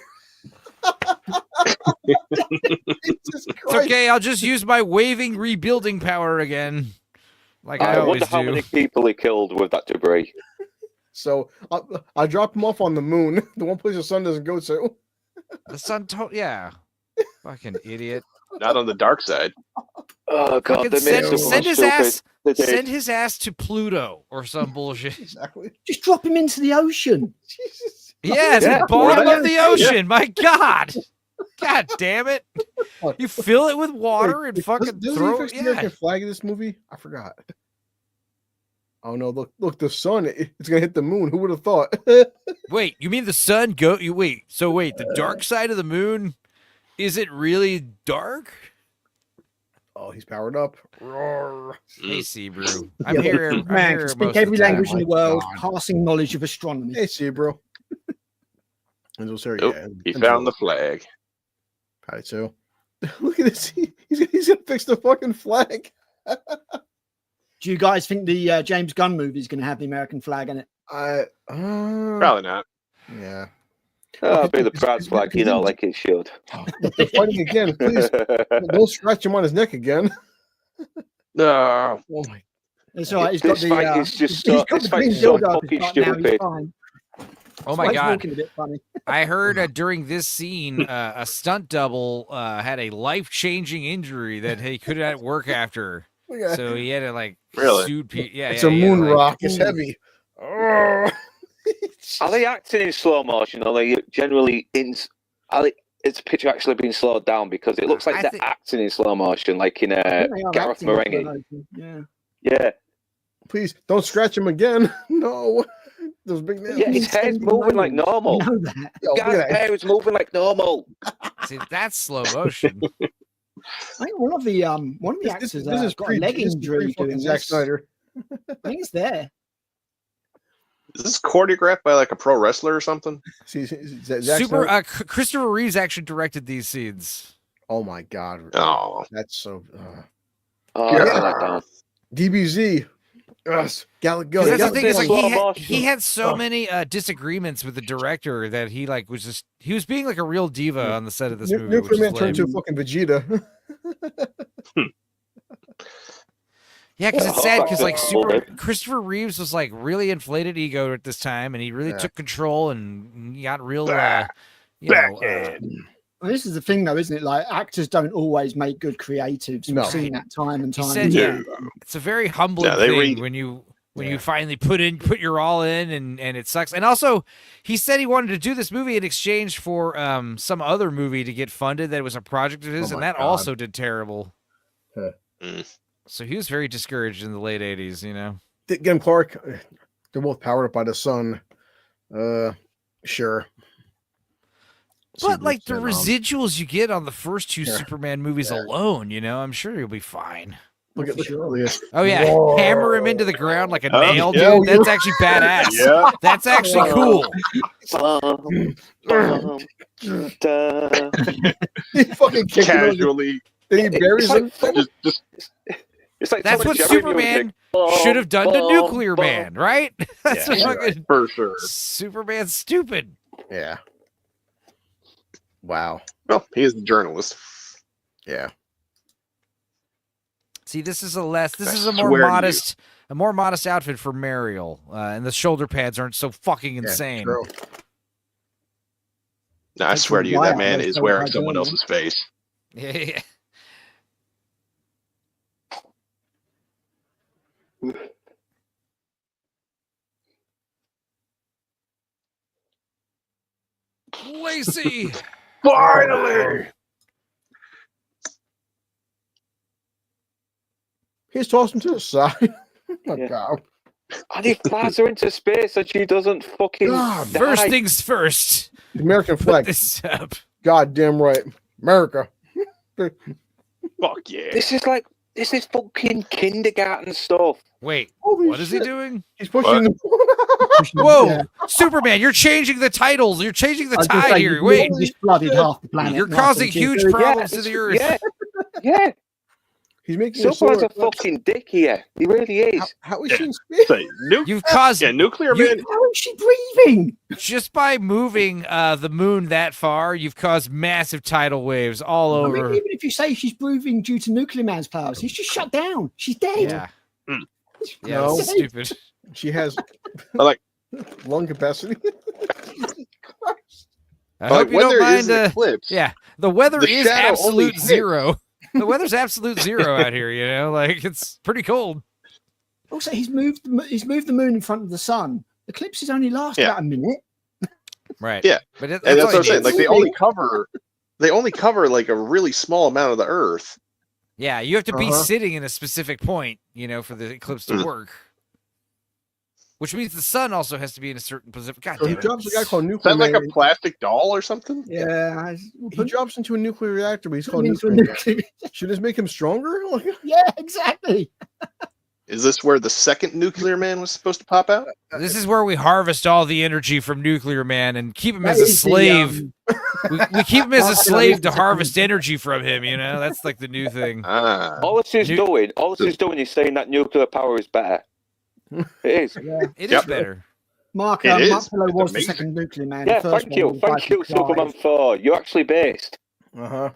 F: It's okay. I'll just use my waving rebuilding power again, like I always
H: wonder how
F: do.
H: many people he killed with that debris.
D: So I drop him off on the moon, the one place the sun doesn't go to.
F: The sun, yeah, fucking idiot.
G: Not on the dark side.
H: Oh god,
F: Fucking send his ass to Pluto or some bullshit.
D: Exactly.
E: Just drop him into the ocean.
D: Jesus.
F: Yeah, the bottom of the ocean. My God. God damn it. You fill it with water and fucking throw it.
D: Does he American flag in this movie? I forgot. Oh no, look, the sun, it's gonna hit the moon. Who would have thought?
F: Wait, you mean the sun wait, the dark side of the moon, is it really dark?
D: Oh, he's powered up. Roar.
F: Hey, Sebrew. I'm here.
E: Man can speak every language in the world, passing knowledge of astronomy.
D: Hey, Sebrew.
G: He found the flag.
D: Probably too. Look at this. He's gonna fix the fucking flag.
E: Do you guys think the James Gunn movie is going to have the American flag in it?
G: Probably not.
D: Yeah.
H: Oh, be the proud flag, like it should.
D: They're fighting again, please. Don't scratch him on his neck again.
G: No.
D: Oh my.
E: It's all right. He's
H: This
E: got
H: fight
E: the.
H: is just
E: he's
H: so,
E: got
H: this
E: the
H: fight
E: green
H: is so
E: dildo up
H: fucking
E: his butt now, he's
H: stupid.
E: fine.
F: Oh my
E: He's
F: God.
E: walking a bit funny.
F: I heard during this scene, a stunt double had a life-changing injury that he couldn't work after. So he had to sued people. Yeah,
D: it's a moon rock. It's heavy.
H: Are they acting in slow motion? Or are they generally it's a picture actually being slowed down because it looks like they're acting in slow motion, like in Gareth Marenghi. Yeah.
D: Please don't scratch him again. No. Those big nails.
H: Yeah, his hair's moving like normal.
E: You know that.
H: Guy's hair is moving like normal.
F: See, that's slow motion.
E: I think one of the actors
D: this is
E: got a leg injury doing
D: Zack
E: this.
D: Snyder.
E: I think it's there.
G: Is this choreographed by like a pro wrestler or something?
F: Christopher Reeves actually directed these scenes.
D: Oh my God.
G: Oh,
D: that's so. DBZ. Yes,
F: That's the thing is, he had so many disagreements with the director that he was being like a real diva on the set of this movie.
D: Nuclear Man turned to a fucking Vegeta.
F: Yeah, because it's sad because Christopher Reeves was like really inflated ego at this time, and he really took control and he got real.
E: Well, this is the thing, though, isn't it? Like, actors don't always make good creatives. We've seen that time and time again.
F: It's a very humbling thing when you finally put your all in, and it sucks. And also, he said he wanted to do this movie in exchange for some other movie to get funded that was a project of his, and that also did terrible. So he was very discouraged in the late 80s,
D: Again, Clark, they're both powered up by the sun. Sure.
F: But like the residuals you get on the first two Superman movies alone, I'm sure you'll be fine.
D: Look at this.
F: Oh yeah, hammer him into the ground like a nail, dude. That's actually badass. Yeah, that's actually cool.
D: He fucking
G: casually.
D: Then he buries him.
H: It's like
F: that's what Superman should have done to Nuclear Man, right? That's fucking
G: for sure.
F: Superman's stupid.
D: Yeah. Wow.
G: Well, he is the journalist.
D: Yeah.
F: See, this is a more modest outfit for Mariel, and the shoulder pads aren't so fucking insane.
D: True.
G: No, I swear to you, that man is wearing someone else's face.
F: Yeah. Lacey!
G: Finally!
D: He's tossed him to the side. Oh, God.
H: And he flies her into space and she doesn't fucking die.
F: First things first.
D: The American flag.
F: Put this up.
D: Goddamn right. America.
G: Fuck yeah.
H: This is fucking kindergarten stuff.
F: Wait,
D: Holy
F: what is he doing?
D: He's pushing
F: Whoa, Superman, you're changing the titles. You're changing the tide here. Wait.
E: Just flooded half the planet.
F: You're causing huge problems to the Earth.
H: Yeah.
D: He's making
H: Superman's a fucking dick here. He really is.
D: How is she in space?
F: You've caused
G: nuclear man.
E: How is she breathing?
F: Just by moving the moon that far, you've caused massive tidal waves all over.
E: I mean, even if you say she's breathing due to Nuclear Man's powers, he's just shut down. She's dead.
F: Yeah. Yeah,
D: No.
F: that's stupid.
D: She has
G: like
D: lung capacity.
F: I hope you don't mind.
G: Eclipse,
F: yeah, the weather
G: the
F: is
G: shadow only
F: absolute zero. The weather's absolute zero out here. You know, like it's pretty cold.
E: Also, he's moved the moon in front of the sun. Eclipses only last about a minute.
F: Right.
G: Yeah,
F: but
G: and that's what I'm saying. Like they only cover like a really small amount of the Earth.
F: Yeah, you have to be sitting in a specific point, you know, for the eclipse to work. Which means the sun also has to be in a certain position. God damn
D: He
F: it.
D: drops a guy called Nuclear
G: Is that like
D: Man.
G: a plastic doll or something?
E: Yeah.
D: He drops into a nuclear reactor, but he's called
E: into a
D: Nuclear Man.
E: nuclear.
D: Should this make him stronger?
E: Yeah, exactly.
G: Is this where the second Nuclear Man was supposed to pop out?
F: This is where we harvest all the energy from Nuclear Man and keep him as a slave. We keep him as a slave to harvest energy from him, you know? That's like the new thing.
H: All this is doing is saying that nuclear power is better. It is.
E: Yeah.
F: It is better.
E: Mark
G: It is.
E: Pillow
G: It's
E: was
G: amazing.
E: the second Nuclear Man.
H: Yeah,
E: The first
H: thank you.
E: one
H: Thank you,
E: was Clive.
H: Superman 4. You're actually based.
D: Oh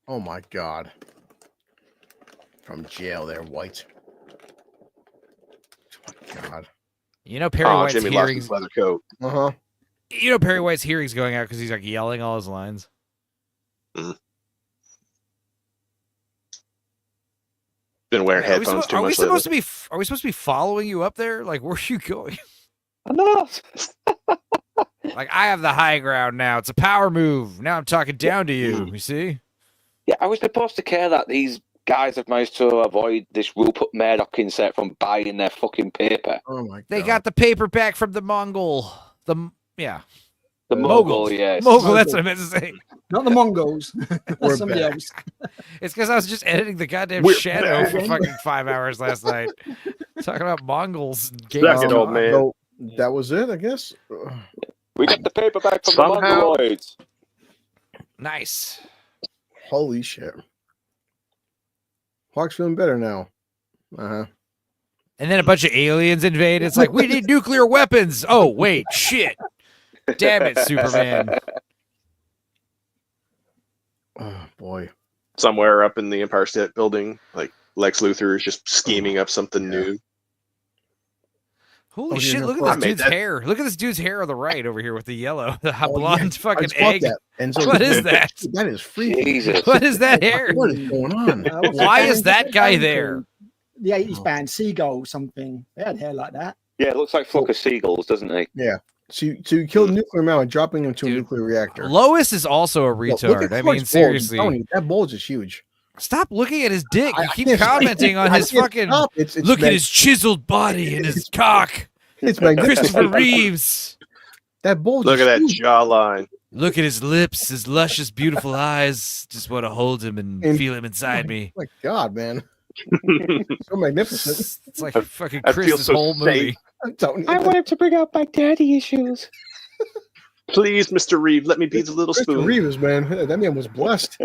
D: my God. From jail there, White. Oh my God.
F: You know Perry White's
G: Jimmy lost
F: hearings.
G: his leather coat.
F: You know Perry White's hearings going out because he's like yelling all his lines.
G: Been wearing headphones too
F: Are we
G: much
F: supposed
G: lately.
F: to be? Are we supposed to be following you up there? Like, where are you going?
H: I'm not.
F: Like, I have the high ground now. It's a power move. Now I'm talking down to you. You see?
H: Yeah, I was supposed to care that these guys have managed to avoid this Rupert Murdoch insect from buying their fucking paper.
D: Oh my God.
F: They got the paper back from the Mongol. The
H: Mogul, yes.
F: Mogul. That's what I meant to say.
E: Not the Mongols. That's somebody
D: back.
E: else.
F: It's because I was just editing the goddamn
G: We're
F: Shadow
G: back.
F: for fucking 5 hours last night, talking about Mongols. And
G: Suck it, old man.
D: So that was it, I guess.
H: We got the paper back from
G: Somehow-
H: the Mongoloids.
F: Nice.
D: Holy shit. Hawk's feeling better now.
F: And then a bunch of aliens invade. It's like, we need nuclear weapons. Oh, wait, shit. Damn it, Superman.
D: Oh boy.
G: Somewhere up in the Empire State Building, like Lex Luthor is just scheming up something new.
F: Holy
D: Oh,
F: shit,
D: you're
F: look
D: gonna
F: at this dude's hair. Look at this dude's hair on the right over here with the yellow, the blonde
D: I
F: fucking
D: just bought
F: egg.
D: that. And so
F: What is that?
D: That is freaky.
H: Jesus.
F: What is that hair?
D: What is going on?
F: Why is that guy there?
E: The 80s band Seagull something. They had hair like that.
H: Yeah, it looks like flock of seagulls, doesn't he?
D: Yeah. So you killed Nuclear Man by dropping him into a nuclear reactor.
F: Lois is also a
D: Look
F: retard.
D: at
F: I
D: Clark's
F: mean,
D: bulge.
F: seriously.
D: I'm telling you, that bulge is huge.
F: Stop looking at his dick. You
D: I
F: keep
D: can't-
F: commenting on
D: I
F: his
D: can't
F: fucking.
D: stop. It's
F: Look at his chiseled body and his cock.
D: It's magnificent.
F: Christopher Reeves.
D: That bulge.
G: Look
D: is
G: at that
D: huge.
G: jawline.
F: Look at his lips, his luscious, beautiful eyes. Just want to hold him and feel him inside me.
D: Oh my God, man. So magnificent.
F: It's like fucking
G: I feel
F: Chris'
G: so
F: whole movie.
G: safe.
D: I'm telling you.
H: I want him to bring out my daddy issues.
G: Please, Mr. Reeve, let me be the little
D: Christopher
G: spoon.
D: Reeves, man. That man was blessed.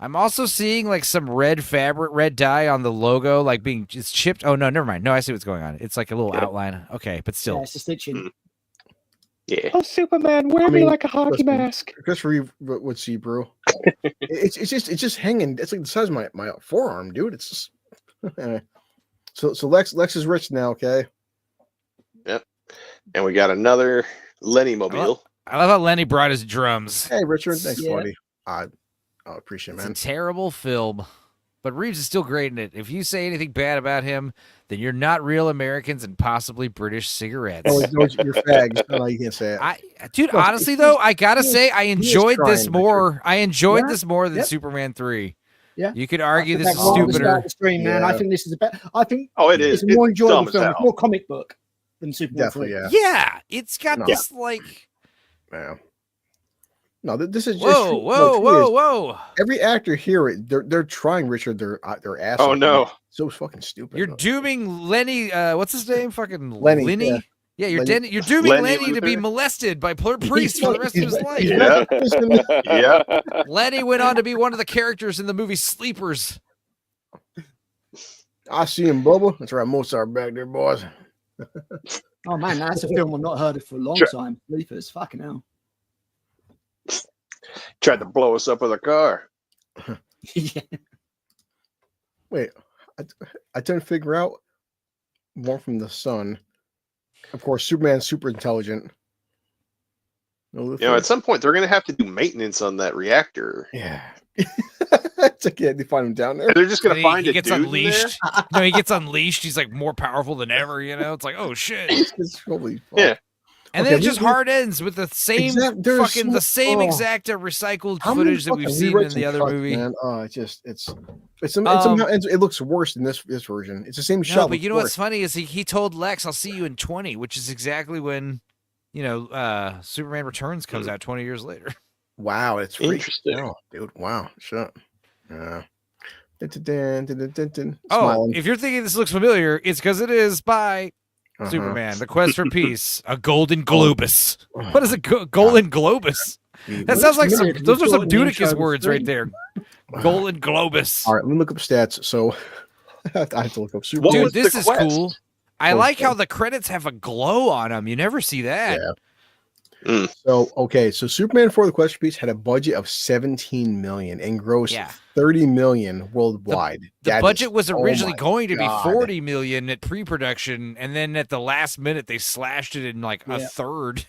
F: I'm also seeing like some red fabric, red dye on the logo, like being it's chipped. Oh no, never mind. No, I see what's going on. It's like a little outline. Okay, but
E: Yeah,
F: still.
E: it's a stitching.
G: Yeah.
H: Oh, Superman, wear me like a hockey
D: listen,
H: mask.
D: Christopher Reeve would see, bro. It's just hanging. It's like the size of my forearm, dude. It's just anyway. So Lex is rich now, okay?
G: Yep. And we got another Lenny mobile.
F: I love how Lenny brought his drums.
D: Hey, Richard, thanks,
E: Yeah.
D: buddy. I appreciate it,
F: It's
D: man.
F: a terrible film, but Reeves is still great in it. If you say anything bad about him, then you're not real Americans and possibly British cigarettes.
D: Oh, you're fags. No, you can't say it.
F: Dude,
D: Look,
F: honestly
D: he's-
F: though, I gotta say I enjoyed
D: trying,
F: this more.
D: Richard.
F: I enjoyed
E: Yeah.
F: this more than
E: Yep.
F: Superman 3.
E: Yeah.
F: You could argue this
E: That's
F: is
E: right at the start
F: stupider.
E: of the stream, man. I
D: Yeah.
E: think this is a better. I think
G: Oh, it is.
E: it's a more
G: It's dumb
E: enjoyable
G: as
E: film.
G: hell.
E: It's more comic book than Superman.
D: Definitely,
E: 3.
D: yeah.
F: Yeah, it's got
D: No.
F: this like
D: Yeah. No, this is just
F: whoa.
D: Every actor here, they're trying, Richard. They're ass.
G: Oh, no.
D: So fucking stupid.
F: You're dooming Lenny. What's his name? Fucking
D: Lenny,
F: Lenny.
D: yeah.
F: Yeah, you're dooming Lenny to be molested by priests for the rest of his life.
G: Yeah.
F: Lenny went on to be one of the characters in the movie Sleepers.
D: I see him, Bubba. That's right, Mozart back there, boys.
E: Oh man, that's a film I've not heard of for a long time. Sleepers, fucking hell.
G: Tried to blow us up with a car.
E: Yeah.
D: Wait, I didn't figure out Born from the Sun. Of course, Superman's super intelligent.
G: At some point they're going to have to do maintenance on that reactor.
D: Yeah. It's like, they find him down there.
G: They're just going to find
F: he
G: a
F: gets
G: dude
F: unleashed. No, he gets unleashed. He's like more powerful than ever. It's like, oh shit.
D: Holy fuck.
G: Yeah.
F: And then it just hard ends with the same exact recycled footage that we've seen in the other movie.
D: Man? Oh, it looks worse in this version. It's the same shot.
F: No, but you know what's funny is he told Lex, "I'll see you in 20," which is exactly when Superman Returns comes out 20 years later.
D: Wow, it's
G: interesting,
D: dude. Wow, shut.
F: Oh, if you're thinking this looks familiar, it's because it is by Superman: The Quest for Peace, a Golden Globus. What is a Golden Globus? That sounds like those are some Dudicus words right there. Golden Globus.
D: All right, let me look up stats. So I have to look up Superman.
F: Dude, this is cool. I like how the credits have a glow on them. You never see that.
D: Yeah. So Superman for the Quest for Peace had a budget of $17 million and grossed $30 million worldwide.
F: The budget was originally going to be $40 million at pre-production, and then at the last minute they slashed it in like a third.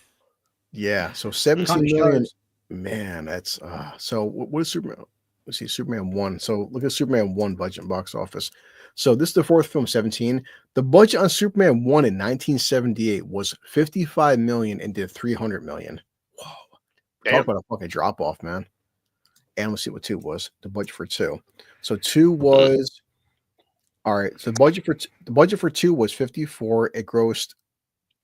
D: Yeah, so $17 million. Man, that's so what is Superman? Let's see, Superman 1. So look at Superman 1 budget and box office. So this is the fourth film, 17. The budget on Superman 1 in 1978 was $55 million and did $300 million. Whoa. Talk about a fucking drop off, man. And let's see what 2 was. The budget for 2. So 2 was all right. So the budget for 2 was 54. It grossed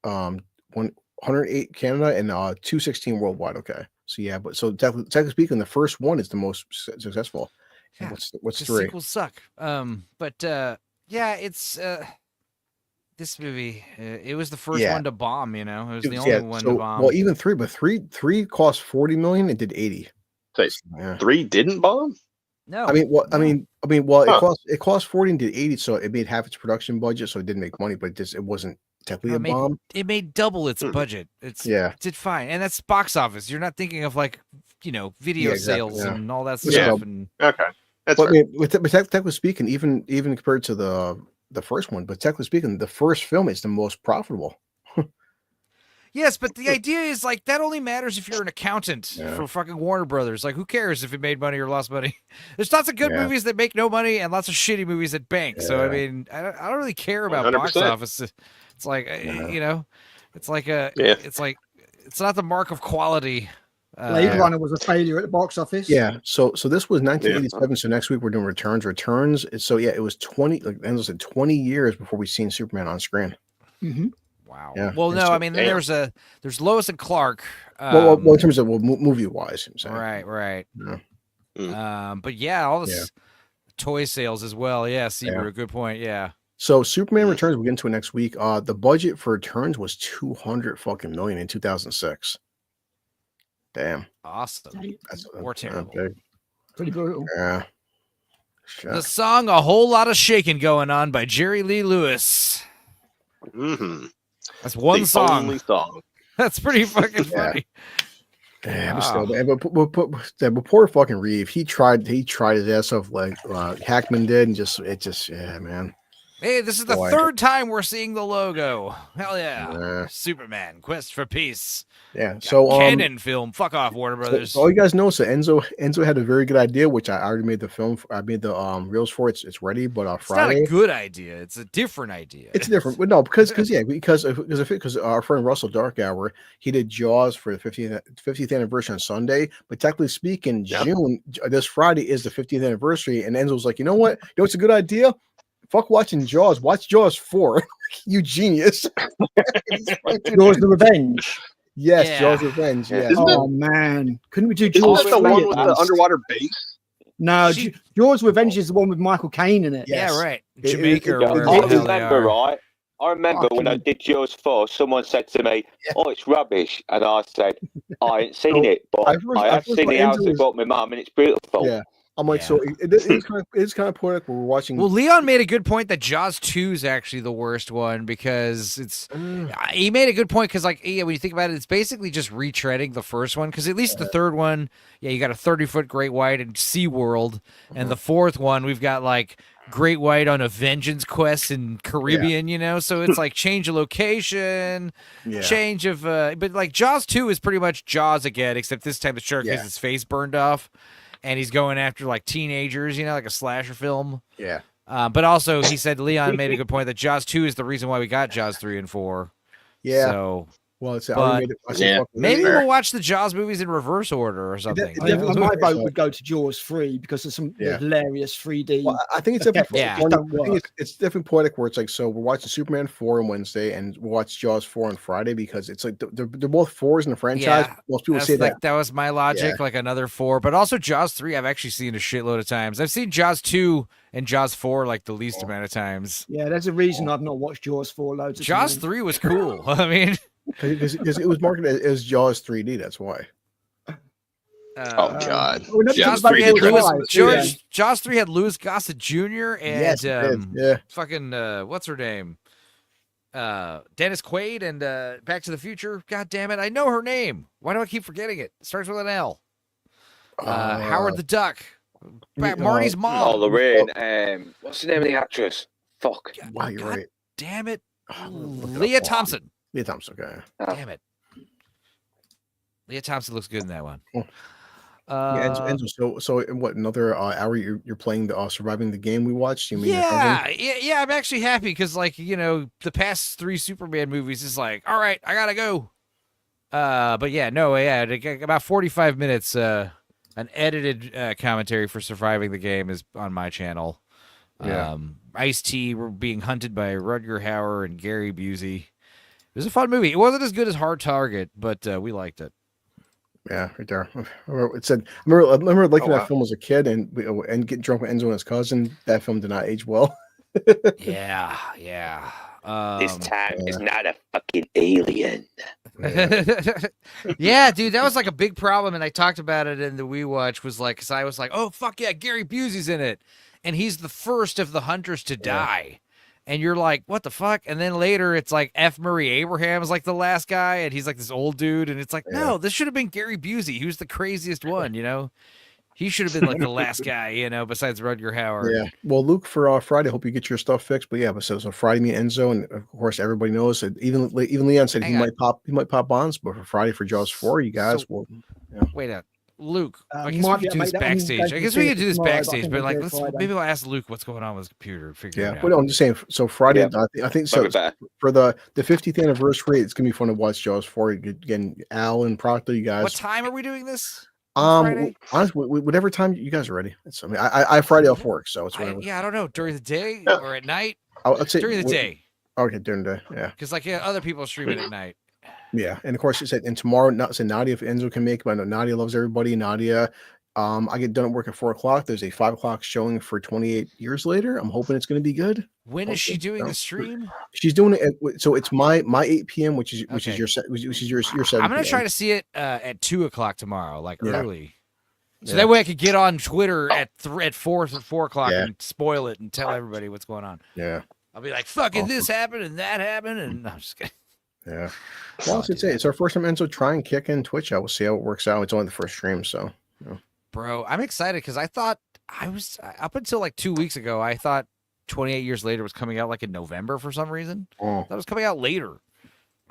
D: 108 Canada and 216 worldwide. Okay. So yeah, but so technically speaking, the first one is the most successful.
F: Yeah,
D: what's
F: the
D: 3?
F: Sequels suck. But it's this movie. It was the first one to bomb. It was the only one to bomb.
D: Well, even 3, but 3 cost $40 million and did 80.
G: So 3 didn't bomb.
F: No,
D: it cost 40 and did 80, so it made half its production budget, so it didn't make money, but it wasn't technically a bomb.
F: It made double its budget. It did fine, and that's box office. You're not thinking of like video sales and all that stuff. And
G: okay. That's
D: but technically speaking, even compared to the first one, but technically speaking, the first film is the most profitable.
F: Yes, but the idea is like that only matters if you're an accountant for fucking Warner Brothers. Like, who cares if it made money or lost money? There's lots of good movies that make no money and lots of shitty movies that bank. Yeah. So I mean, I don't really care about 100%. Box office. It's like it's like it's not the mark of quality.
E: Blade Runner was a failure at the box office.
D: Yeah. So this was 1987. Yeah. So next week we're doing Returns. So yeah, it was 20. Like Enzo said, 20 years before we seen Superman on screen.
E: Mm-hmm.
F: Wow. Yeah. Well, no, I mean, then there's Lois and Clark.
D: Well, in terms of movie wise,
F: right. Yeah. But yeah, all this toy sales as well. Yeah, Seabrew, good point. Yeah.
D: So Superman Returns, we'll get into it next week. The budget for Returns was $200 million in 2006. Damn.
F: Awesome.
D: That's
F: terrible.
E: Pretty brutal.
D: Yeah.
F: The song "A Whole Lot of Shaking Going On" by Jerry Lee Lewis.
G: Mm-hmm.
F: That's one song.
G: Only song.
F: That's pretty fucking funny.
D: Yeah, but poor fucking Reeve. He tried his ass off like Hackman did, and man.
F: Hey, this is the third time we're seeing the logo. Hell yeah. Superman, Quest for Peace.
D: Yeah. So
F: canon film. Fuck off, Warner Brothers.
D: So all you guys know, so Enzo had a very good idea, which I already made the film. I made the reels for it. It's ready, but Friday.
F: It's not a good idea. It's a different idea.
D: It's different, but no, because our friend Russell Darkour, he did Jaws for the 50th anniversary on Sunday. But technically speaking, June this Friday is the 50th anniversary, and Enzo's like, you know what? It's a good idea. Fuck watching Jaws. Watch Jaws 4. You genius.
E: Jaws the Revenge.
D: Yes, Jaws Revenge. Yeah.
E: Oh man, couldn't we do Jaws?
G: Isn't that the one with the underwater base?
E: No, Jaws Revenge is the one with Michael Caine in it.
F: Yes. Yeah, right. Jamaica or
H: wherever. I I remember when I did Jaws 4, someone said to me, "Oh, it's rubbish," and I said, "I ain't seen it, but I have seen the house I bought my mum, and it's beautiful."
D: Yeah. I'm like, so it's kind of poetic. We're watching.
F: Well, Leon made a good point that Jaws 2 is actually the worst one because it's. He made a good point because, like, when you think about it, it's basically just retreading the first one. Because at least the third one, you got a 30-foot great white and SeaWorld, and the fourth one, we've got like great white on a vengeance quest in Caribbean. So it's like change of location, change of. But like Jaws 2 is pretty much Jaws again, except this time the shark has his face burned off. And he's going after like teenagers, like a slasher film.
D: Yeah.
F: But also, he said Leon made a good point that Jaws 2 is the reason why we got Jaws 3 and 4.
D: Yeah.
F: So,
D: well, it's
F: maybe we'll watch the Jaws movies in reverse order or something.
E: My vote would go to Jaws 3 because of some hilarious 3D.
D: Well, I think it's definitely it's definitely poetic where it's like, so we're watching Superman 4 on Wednesday and we'll watch Jaws 4 on Friday because it's like they're both 4s in the franchise. Most people say that.
F: That was my logic, like another 4. But also Jaws 3, I've actually seen a shitload of times. I've seen Jaws 2 and Jaws 4 like the least amount of times.
E: Yeah, there's a reason I've not watched Jaws 4 loads of
F: Jaws
E: times.
F: 3 was cool. I mean...
D: Because it was marketed as Jaws 3D, that's why.
G: Oh God!
F: Jaws 3 had Jaws 3 had Louis Gossett Jr. and fucking what's her name? Dennis Quaid and Back to the Future. God damn it! I know her name. Why do I keep forgetting it? It starts with an L. Howard the Duck. Marty's mom.
H: Oh, Lorraine. What's the name of the actress? Fuck.
D: Wow, you're right.
F: Damn it. Leah Thompson.
D: Leah Thompson, okay.
F: Damn it. Leah Thompson looks good in that one.
D: Enzo, so in what, another hour you're playing the surviving the game we watched? You mean
F: yeah, I'm actually happy because, like, the past 3 Superman movies is like, all right, I gotta go. But about 45 minutes, an edited commentary for surviving the game is on my channel. Ice-T were being hunted by Rutger Hauer and Gary Busey. It was a fun movie. It wasn't as good as Hard Target, but we liked it.
D: Yeah, right there. It said, I remember liking that film as a kid and getting drunk with Enzo and his cousin. That film did not age well.
F: Yeah.
H: This time is not a fucking alien.
F: Yeah, dude, that was like a big problem, and I talked about it in the We Watch. Was like, because I was like, oh fuck yeah, Gary Busey's in it, and he's the first of the hunters to die. And you're like, what the fuck? And then later it's like F. Murray Abraham is like the last guy, and he's like this old dude, and it's like, no, this should have been Gary Busey. He was the craziest one, He should have been like the last guy, besides Rutger Hauer.
D: Yeah. Well, Luke, for Friday, hope you get your stuff fixed. But so Friday, me and Enzo, and of course everybody knows that even Leon said he might pop bonds, but for Friday for Jaws 4, you guys will.
F: Wait up. Luke, I guess we could do this backstage. I guess we could do this backstage, but like, maybe we'll ask Luke what's going on with his computer. Figure it out.
D: Well, I'm just saying. So Friday, I think so. For the 50th anniversary, it's gonna be fun to watch Jaws 4 again. Al and Proctor, you guys.
F: What time are we doing this?
D: Honestly, whatever time you guys are ready. I Friday off work, so it's whatever.
F: I don't know, during the day or at night.
D: I'd say
F: during the day.
D: Okay, during the day, yeah.
F: Because other people stream it at night.
D: Yeah, and of course it said, and tomorrow, Nadia, if Enzo can make it, but I know Nadia loves everybody. Nadia, I get done at work at 4:00. There's a 5:00 showing for 28 Years Later. I'm hoping it's going to be good.
F: When is she doing the stream?
D: She's doing it. So it's my 8 p.m., which is your 7.
F: I'm going to try to see it at 2:00 tomorrow, like early. So that way I could get on Twitter at 4 o'clock and spoil it and tell everybody what's going on.
D: Yeah.
F: I'll be like, fucking this happened and that happened. And no, I'm just kidding.
D: Yeah. Well, it's our first time Enzo trying kick in Twitch. I will see how it works out. It's only the first stream, so.
F: Bro, I'm excited because I thought I was up until like 2 weeks ago. I thought 28 Years Later was coming out like in November for some reason. That was coming out later,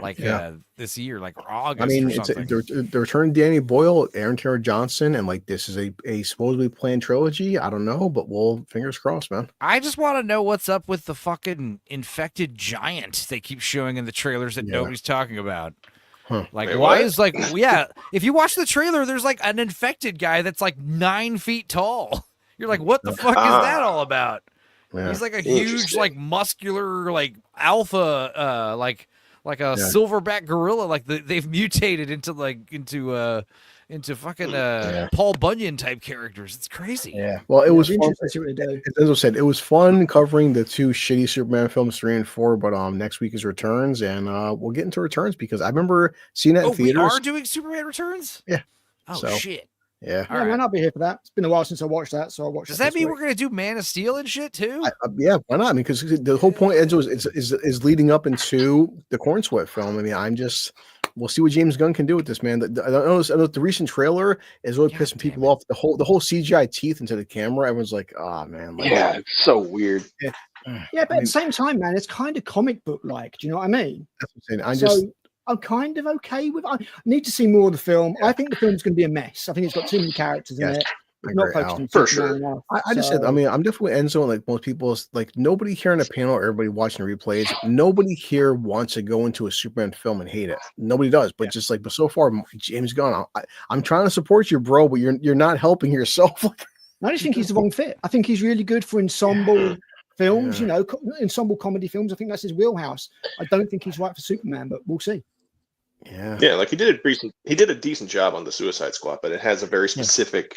F: like this year, like August.
D: I mean,
F: or something.
D: the return of Danny Boyle, Aaron Taylor Johnson, and like this is a supposedly planned trilogy. I don't know, but we'll fingers crossed, man.
F: I just want to know what's up with the fucking infected giant they keep showing in the trailers that nobody's talking about.
D: Huh.
F: Like, why is like, if you watch the trailer, there's like an infected guy that's like 9 feet tall. You're like, what the fuck is that all about? Yeah. He's like a huge, like muscular, like alpha, like a silverback gorilla. Like they've mutated into into fucking Paul Bunyan type characters. It's crazy.
D: Yeah. Well, it was fun. As I said, it was fun covering the two shitty Superman films, 3 and 4. But next week is Returns, and we'll get into Returns because I remember seeing that in theaters.
F: We are doing Superman Returns.
D: Yeah.
F: Oh shit.
D: Yeah.
E: I might not be here for that. It's been a while since I watched that, so I watched.
F: Does that mean we're gonna do Man of Steel and shit too?
D: Yeah, why not? I mean, because the whole point is leading up into the Corn Sweat film. I mean, we'll see what James Gunn can do with this, man. I know the recent trailer is really pissing people off. The whole CGI teeth into the camera. Everyone's like, oh man,
G: yeah, it's so weird.
E: Yeah, but at the same time, man, it's kind of comic book like. Do you know what I mean?
D: That's what I'm saying.
E: I'm kind of okay with. I need to see more of the film. I think the film's going to be a mess. I think it's got too many characters in it. Not focused on
G: for sure.
E: Enough,
D: I just said, I mean, I'm definitely Enzo. Like most people, like nobody here in the panel, everybody watching the replays, nobody here wants to go into a Superman film and hate it. Nobody does. But just like, but so far, James Gunn, I'm trying to support you, bro, but you're not helping yourself.
E: I just think he's the wrong fit. I think he's really good for ensemble films, you know, ensemble comedy films. I think that's his wheelhouse. I don't think he's right for Superman, but we'll see.
G: Yeah, like he did a decent job on the Suicide Squad, but it has a very specific.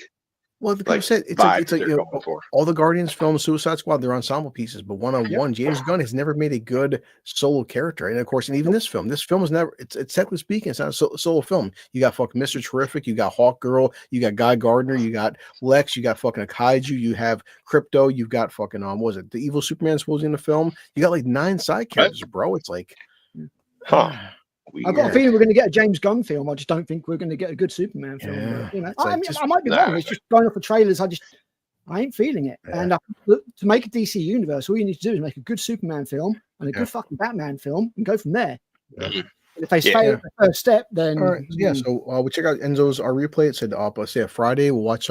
D: Well, the people said it's like you know, all the Guardians films, Suicide Squad, they're ensemble pieces, but one-on-one, James Gunn has never made a good solo character, and of course, and even this film is never. It's technically speaking, it's not a solo film. You got fucking Mr. Terrific, you got Hawk Girl, you got Guy Gardner, you got Lex, you got fucking a Kaiju, you have Crypto, you've got fucking what was it, the evil Superman supposedly in the film? You got like 9 side characters, bro. It's like,
E: I've got a feeling we're going to get a James Gunn film. I just don't think we're going to get a good Superman film.
D: Yeah.
E: But, you know, I might be wrong. It's just going off the trailers. I ain't feeling it. Yeah. And to make a DC universe, all you need to do is make a good Superman film and a good fucking Batman film and go from there. Yeah. If they fail at the first step, then
D: So we check out Enzo's our replay. It said let's say Friday we'll watch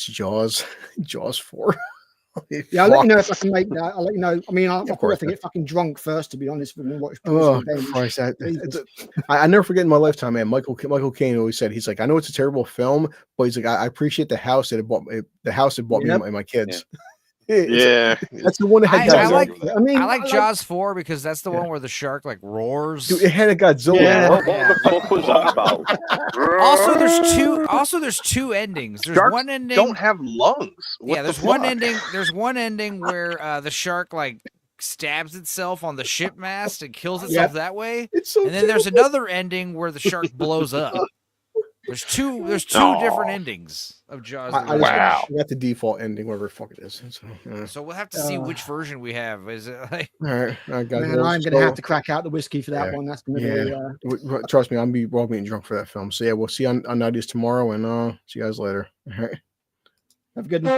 D: Jaws 4.
E: I'll let you know if I can make that. I'll let you know. I mean, I'll probably have to get fucking drunk first, to be honest.
D: Christ, I never forget in my lifetime, man. Michael Caine always said, he's like, I know it's a terrible film, but he's like, I appreciate the house that bought me and my kids.
G: Yeah,
D: that's the one that had
F: Godzilla. I like Jaws 4 because that's the one where the shark like roars.
D: Dude, it had a Godzilla.
H: Yeah. What the fuck was that about?
F: there's two endings. There's
G: Sharks
F: one ending
G: don't have lungs.
F: There's one ending. There's one ending where the shark like stabs itself on the ship mast and kills itself that way. And then there's another ending where the shark blows up. There's two different endings of Jaws.
D: I got the default ending, whatever the fuck it is.
F: So we'll have to see which version we have. Is it like?
D: All right, guys.
E: Man, I'm gonna have to crack out the whiskey for that one. That's gonna be.
D: Trust me, I'm getting drunk for that film. So we'll see you on Nutties tomorrow, and see you guys later. All right.
E: Have a good one.